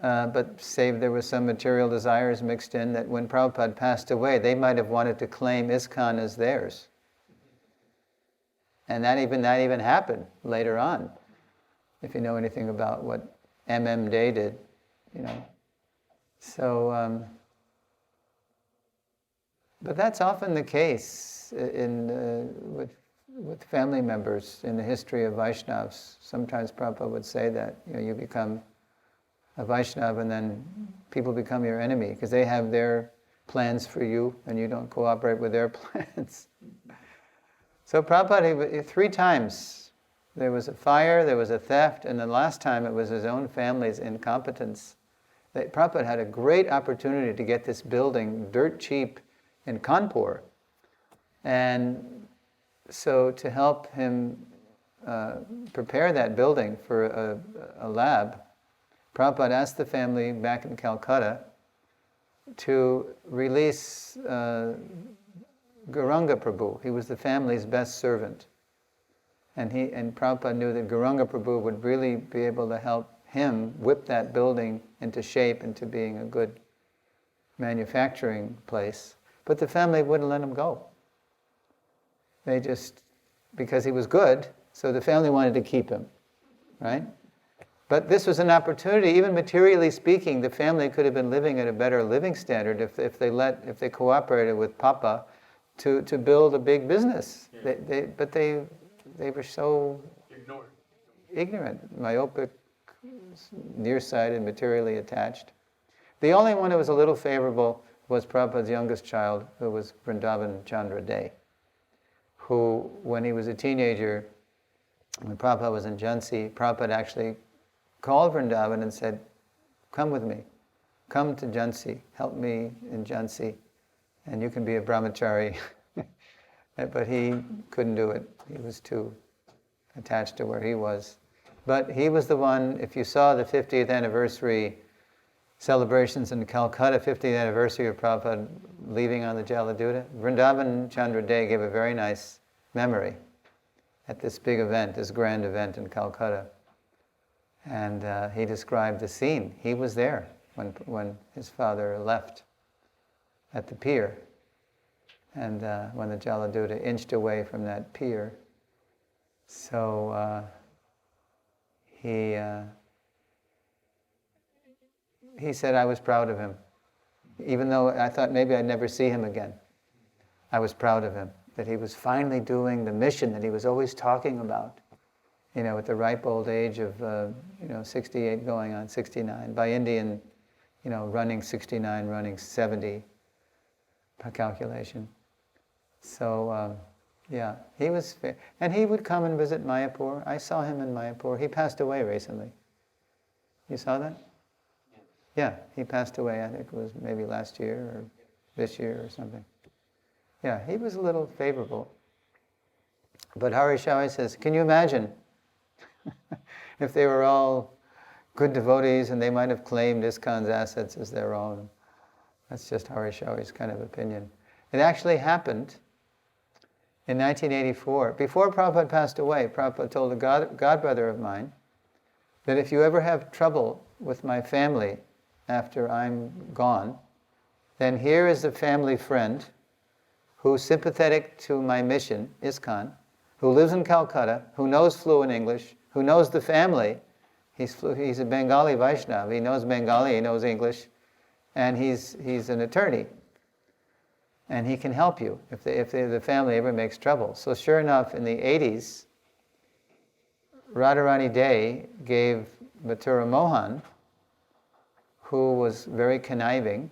but say there was some material desires mixed in, that when Prabhupada passed away, they might have wanted to claim ISKCON as theirs. And that even happened later on. If you know anything about what M.M. Day did, you know. So, but that's often the case with family members in the history of Vaishnavas. Sometimes Prabhupada would say that, you know, you become a Vaishnava and then people become your enemy because they have their plans for you and you don't cooperate with their plans. So Prabhupada, 3 times, there was a fire, there was a theft, and the last time it was his own family's incompetence. Prabhupada had a great opportunity to get this building dirt cheap in Kanpur. And so to help him prepare that building for a lab, Prabhupada asked the family back in Calcutta to release Gauranga Prabhu. He was the family's best servant. And Prabhupada knew that Gauranga Prabhu would really be able to help him whip that building into shape, into being a good manufacturing place. But the family wouldn't let him go. They just, because he was good, so the family wanted to keep him, right? But this was an opportunity, even materially speaking, the family could have been living at a better living standard if they cooperated with Papa to build a big business. Yeah. But they were so ignorant, myopic, nearsighted, materially attached. The only one who was a little favorable was Prabhupada's youngest child, who was Vrindavan Chandra Day, who, when he was a teenager, when Prabhupada was in Jhansi, Prabhupada actually called Vrindavan and said, "Come with me. Come to Jhansi. Help me in Jhansi, and you can be a brahmachari." But he couldn't do it. He was too attached to where he was. But he was the one, if you saw the 50th anniversary celebrations in Calcutta, 50th anniversary of Prabhupada leaving on the Jaladuta, Vrindavan Chandra Day gave a very nice memory at this big event, this grand event in Calcutta. And he described the scene. He was there when his father left at the pier. And when the Jaladuta inched away from that pier. So he said, "I was proud of him. Even though I thought maybe I'd never see him again. I was proud of him, that he was finally doing the mission that he was always talking about. You know, at the ripe old age of, 68 going on 69. By Indian, running 69, running 70 per calculation. So, he was, and he would come and visit Mayapur. I saw him in Mayapur. He passed away recently. You saw that? Yeah, he passed away, I think it was maybe last year or this year or something. Yeah, he was a little favorable. But Hari Shawi says, can you imagine if they were all good devotees and they might have claimed ISKCON's assets as their own? That's just Hari Shawi's kind of opinion. It actually happened in 1984. Before Prabhupada passed away, Prabhupada told a godbrother of mine that if you ever have trouble with my family after I'm gone, then here is a family friend who's sympathetic to my mission, ISKCON, who lives in Calcutta, who knows fluent English, who knows the family. He's a Bengali Vaishnava. He knows Bengali, he knows English, and he's an attorney. And he can help you if the family ever makes trouble. So sure enough, in the 80s, Radharani Day gave Mathura Mohan, who was very conniving,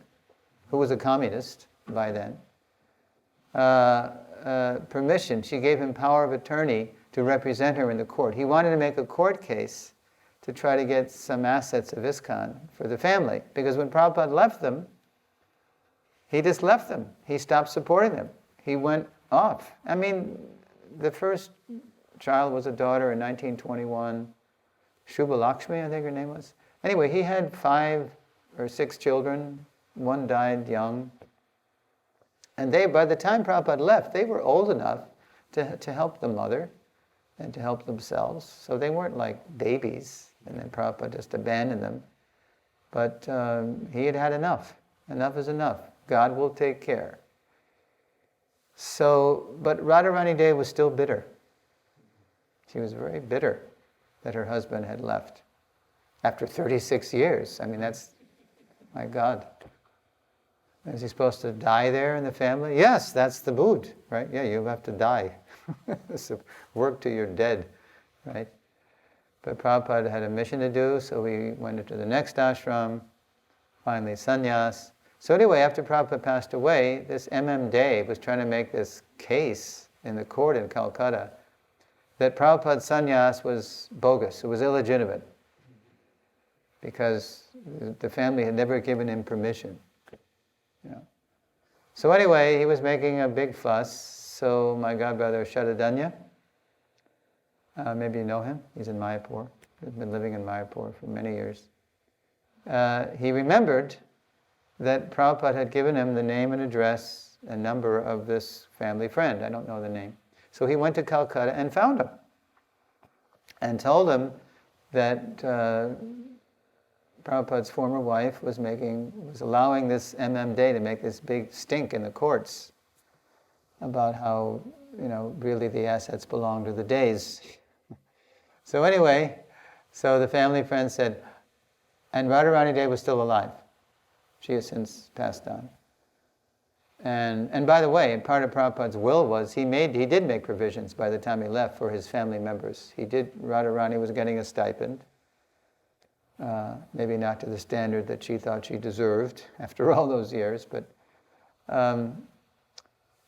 who was a communist by then, permission. She gave him power of attorney to represent her in the court. He wanted to make a court case to try to get some assets of ISKCON for the family, because when Prabhupada left them, he just left them. He stopped supporting them. He went off. I mean, the first child was a daughter in 1921, Shubha Lakshmi, I think her name was. Anyway, he had 5 or 6 children. One died young. And by the time Prabhupada left, they were old enough to help the mother and to help themselves. So they weren't like babies, and then Prabhupada just abandoned them. But he had had enough. Enough is enough. God will take care. So, but Radharani Devi was still bitter. She was very bitter that her husband had left. After 36 years. I mean, that's, my God. Is he supposed to die there in the family? Yes, that's the mood, right? Yeah, you have to die. So work till you're dead, right? But Prabhupada had a mission to do, so we went into the next ashram, finally sannyas. So anyway, after Prabhupada passed away, this M.M. Day was trying to make this case in the court in Calcutta that Prabhupada's sannyas was bogus, it was illegitimate, because the family had never given him permission. You know. So anyway, he was making a big fuss, so my godbrother Shadadanya, maybe you know him, he's in Mayapur, he's been living in Mayapur for many years. He remembered that Prabhupada had given him the name and address and number of this family friend, I don't know the name. So he went to Calcutta and found him, and told him that Prabhupada's former wife was allowing this M.M. Day to make this big stink in the courts about how, really the assets belong to the Days. So anyway, so the family friend said, and Radharani Devi was still alive. She has since passed on. And by the way, part of Prabhupada's will was he did make provisions by the time he left for his family members. Radharani was getting a stipend. Maybe not to the standard that she thought she deserved after all those years, but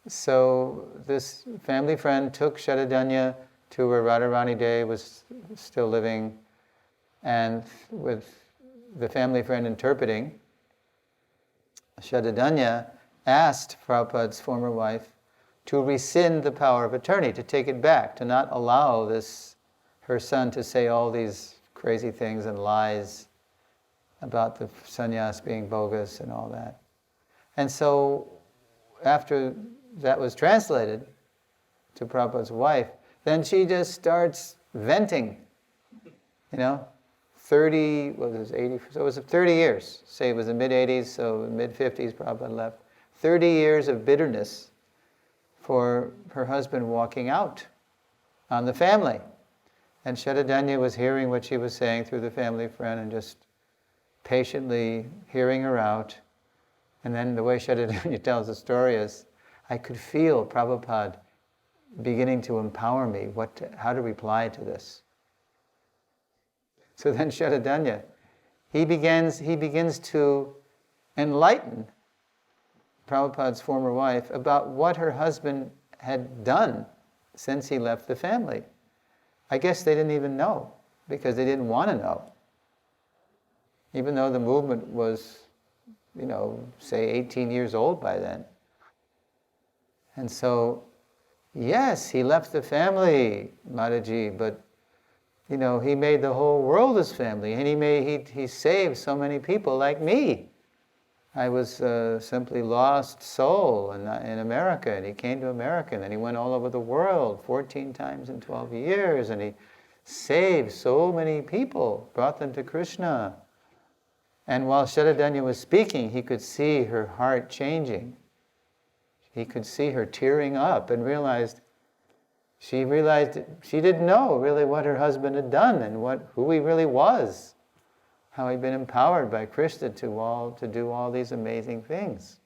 so this family friend took Shadadanya to where Radharani Devi was still living, and with the family friend interpreting, Shadadanya asked Prabhupada's former wife to rescind the power of attorney, to take it back, to not allow her son to say all these crazy things and lies about the sannyas being bogus and all that. And so after that was translated to Prabhupada's wife, then she just starts venting, 30, what was it, 80, so it was 30 years. Say it was the mid-80s, so mid-50s Prabhupada left. 30 years of bitterness for her husband walking out on the family. And Shadadanya was hearing what she was saying through the family friend and just patiently hearing her out. And then the way Shadadanya tells the story is, I could feel Prabhupada beginning to empower me how to reply to this. So then Shadadanya, he begins to enlighten Prabhupada's former wife about what her husband had done since he left the family. I guess they didn't even know, because they didn't want to know. Even though the movement was, say 18 years old by then. And so, yes, he left the family, Mataji, but he made the whole world his family, and he saved so many people like me. I was simply lost soul in America, and he came to America, and then he went all over the world 14 times in 12 years, and he saved so many people, brought them to Krishna. And while Shadadanya was speaking, he could see her heart changing. He could see her tearing up and she realized she didn't know really what her husband had done and who he really was. How he'd been empowered by Krishna to do all these amazing things.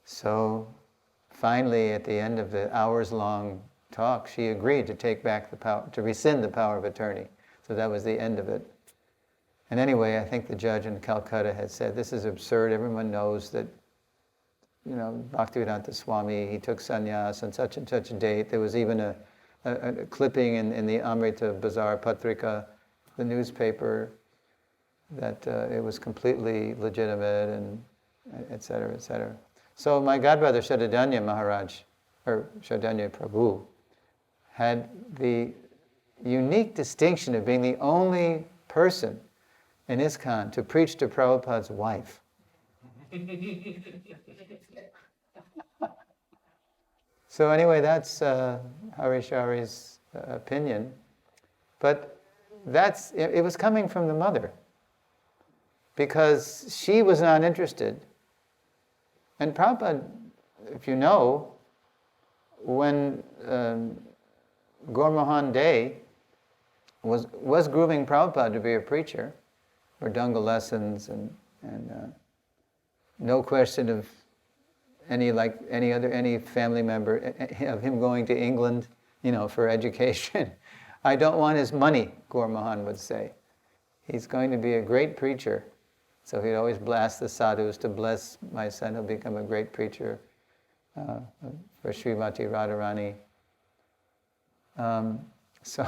So finally, at the end of the hours-long talk, she agreed to take back the power, to rescind the power of attorney. So that was the end of it. And anyway, I think the judge in Calcutta had said, this is absurd. Everyone knows that, Bhaktivedanta Swami, he took sannyas on such and such a date. There was even a clipping in the Amrita Bazar Patrika, the newspaper, that it was completely legitimate, and et cetera, et cetera. So my godbrother Shadadanya Maharaj, or Shadadanya Prabhu, had the unique distinction of being the only person in ISKCON to preach to Prabhupada's wife. So anyway, that's Harishari's opinion. But it was coming from the mother, because she was not interested. And Prabhupada, if you know, when Gaur Day was grooming Prabhupada to be a preacher, or Dunga lessons, and no question of any family member of him going to England, for education. I don't want his money, Gaur Mahan would say. He's going to be a great preacher. So he'd always blast the sadhus to bless my son. He'll become a great preacher for Srimati Radharani. So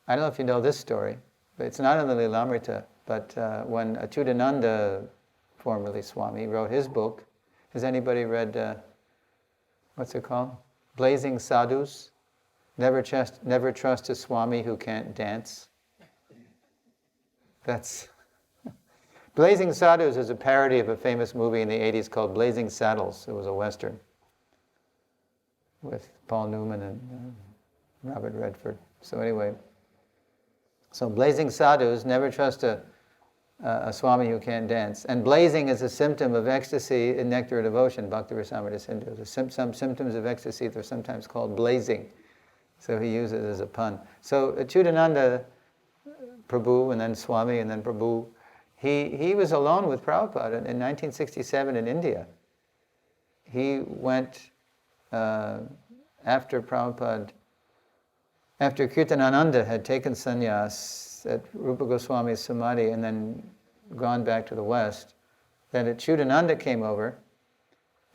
I don't know if you know this story, but it's not in the Lilamrita. But when Achyutananda, formerly Swami, wrote his book, has anybody read, what's it called? Blazing Sadhus? Never trust a Swami who can't dance. That's... Blazing Sadhus is a parody of a famous movie in the 80s called Blazing Saddles. It was a Western with Paul Newman and Robert Redford. So anyway, Blazing Sadhus, never trust a Swami who can't dance. And blazing is a symptom of ecstasy in nectar devotion, Bhakti Rasamrita Sindhu. Some symptoms of ecstasy, they're sometimes called blazing. So he uses it as a pun. So Achyutananda Prabhu, and then Swami, and then Prabhu, he was alone with Prabhupada in 1967 in India. He went after Prabhupada, after Kirtanananda had taken sannyas at Rupa Goswami's samadhi and then gone back to the West, then Achyutananda came over,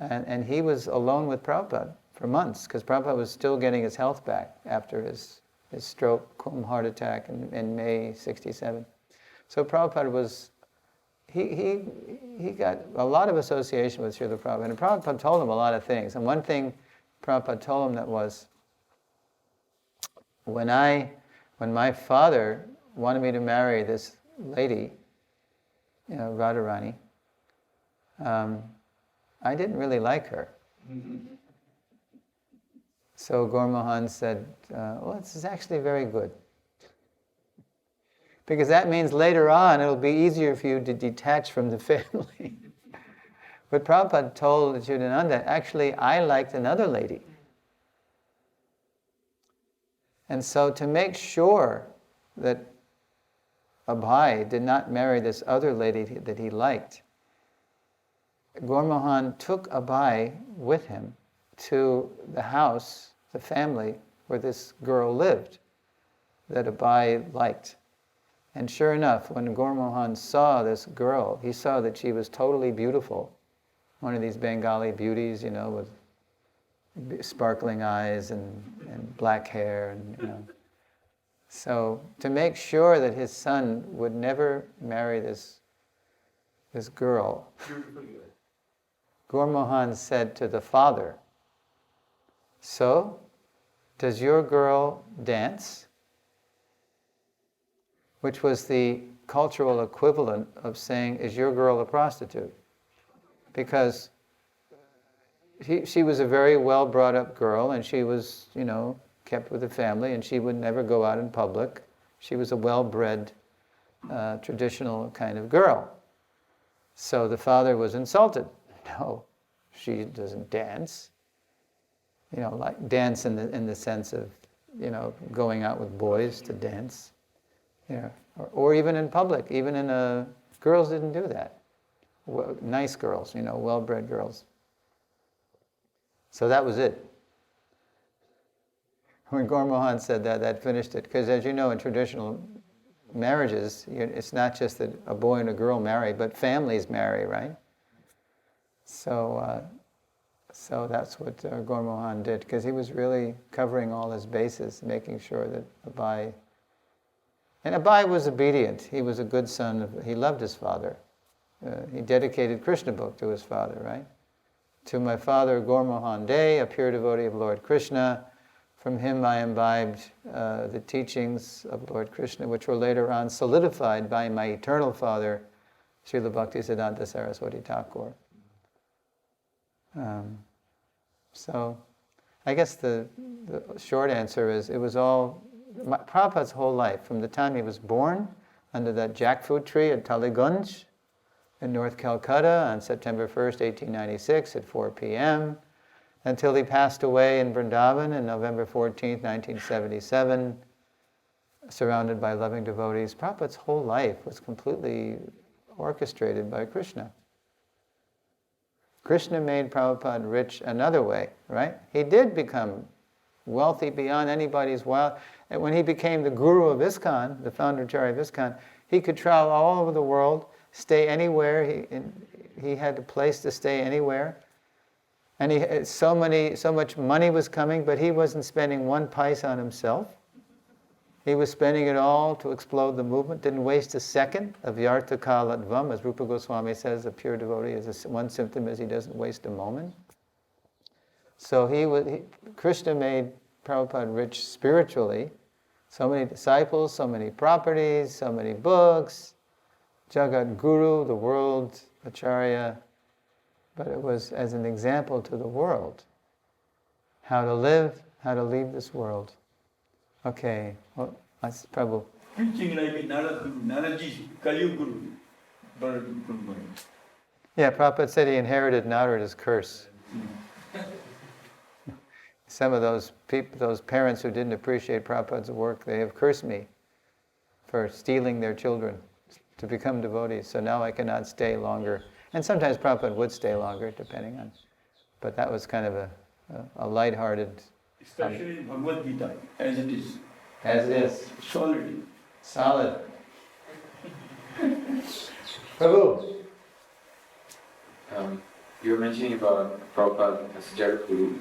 and he was alone with Prabhupada for months, because Prabhupada was still getting his health back after his stroke, heart attack in May 67. So Prabhupada was, he got a lot of association with Srila Prabhupada, and Prabhupada told him a lot of things. And one thing Prabhupada told him that was, when my father wanted me to marry this lady, Radharani, I didn't really like her. So Gaur Mahan said, well, this is actually very good. Because that means later on it'll be easier for you to detach from the family. But Prabhupada told Achyutananda, actually, I liked another lady. And so to make sure that Abhay did not marry this other lady that he liked, Gaur Mahan took Abhay with him to the house, the family, where this girl lived, that Abhay liked. And sure enough, when Gaur Mahan saw this girl, he saw that she was totally beautiful. One of these Bengali beauties, with sparkling eyes and black hair. And, So to make sure that his son would never marry this girl, Gaur Mahan said to the father, so, does your girl dance? Which was the cultural equivalent of saying, is your girl a prostitute? Because she was a very well brought up girl, and she was, kept with the family, and she would never go out in public. She was a well-bred, traditional kind of girl. So the father was insulted. No, she doesn't dance. Like dance in the sense of, going out with boys to dance. Or even in public, even in girls didn't do that. Nice girls, well-bred girls. So that was it. When Gaur Mahan said that finished it. Because as you know, in traditional marriages, it's not just that a boy and a girl marry, but families marry, right? So that's what Gaur Mahan did, because he was really covering all his bases, making sure that Abhay... And Abhay was obedient. He was a good son. He loved his father. He dedicated Krishna book to his father, right? To my father, Gaur Mahan Day, a pure devotee of Lord Krishna. From him I imbibed the teachings of Lord Krishna, which were later on solidified by my eternal father, Srila Bhaktisiddhanta Saraswati Thakur. I guess the short answer is it was all, Prabhupada's whole life, from the time he was born under that jackfruit tree at Taligunj in North Calcutta on September 1st, 1896 at 4 p.m., until he passed away in Vrindavan on November 14th, 1977, surrounded by loving devotees. Prabhupada's whole life was completely orchestrated by Krishna. Krishna made Prabhupada rich another way, right? He did become wealthy beyond anybody's wild. And when he became the guru of ISKCON, the Founder-Acharya of ISKCON, he could travel all over the world, stay anywhere. He had a place to stay anywhere. And so much money was coming, but he wasn't spending one pice on himself. He was spending it all to explode the movement, didn't waste a second of yartha kalatvam, as Rupa Goswami says, a pure devotee one symptom is he doesn't waste a moment. So Krishna made Prabhupada rich spiritually. So many disciples, so many properties, so many books, Jagat Guru, the world, Acharya, but it was as an example to the world, how to live, how to leave this world. Okay, well, that's Prabhu. Preaching like a Naraji, Kali Guru. Yeah, Prabhupada said he inherited Narada's curse. Some of those people, those parents who didn't appreciate Prabhupada's work, they have cursed me for stealing their children to become devotees. So now I cannot stay longer. And sometimes Prabhupada would stay longer, depending on. But that was kind of a lighthearted. Especially in Bhagavad Gita, as it is. As it is. Solid. Solid. Prabhu. You were mentioning about Prabhupada as Jagat Guru.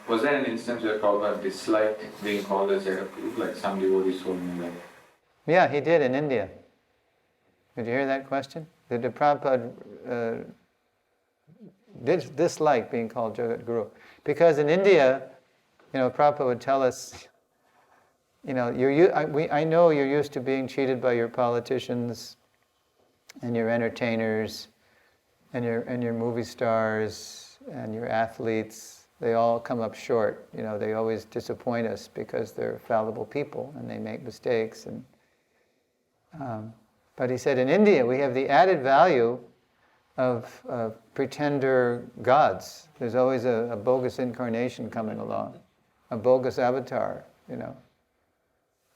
Was there an instance where Prabhupada disliked being called as Jagat Guru, like some devotees told me that? Yeah, he did in India. Did you hear that question? Did Prabhupada dislike being called Jagat Guru? Because in India, Prabhupada would tell us, I know you're used to being cheated by your politicians and your entertainers and your movie stars and your athletes. They all come up short. They always disappoint us because they're fallible people and they make mistakes. But he said in India we have the added value of pretender gods. There's always a bogus incarnation coming along, a bogus avatar,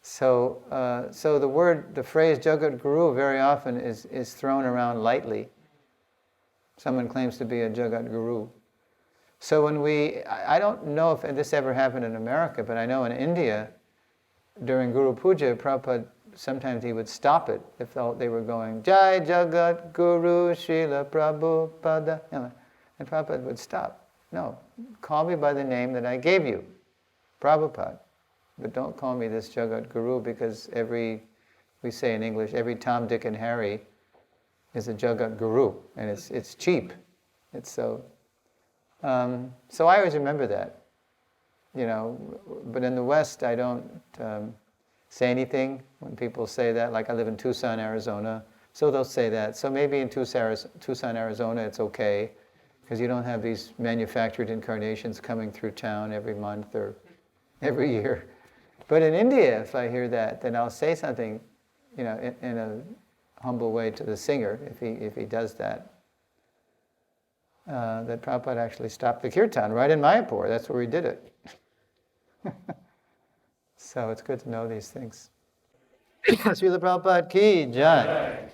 So the phrase Jagat Guru very often is thrown around lightly. Someone claims to be a Jagat Guru. So I don't know if this ever happened in America, but I know in India, during Guru Puja, Prabhupada, sometimes he would stop it if they were going, Jai Jagat Guru Srila Prabhupada. And Prabhupada would stop. No, call me by the name that I gave you, Prabhupada. But don't call me this Jagat Guru, because we say in English, every Tom, Dick, and Harry is a Jagat Guru, and it's cheap. It's so I always remember that, but in the West I don't say anything when people say that. Like I live in Tucson, Arizona, so they'll say that. So maybe in Tucson, Arizona it's okay, because you don't have these manufactured incarnations coming through town every month or every year. But in India, if I hear that, then I'll say something, in a humble way to the singer, if he does that. That Prabhupada actually stopped the kirtan right in Mayapur. That's where he did it. So it's good to know these things. Srila Prabhupada ki jai.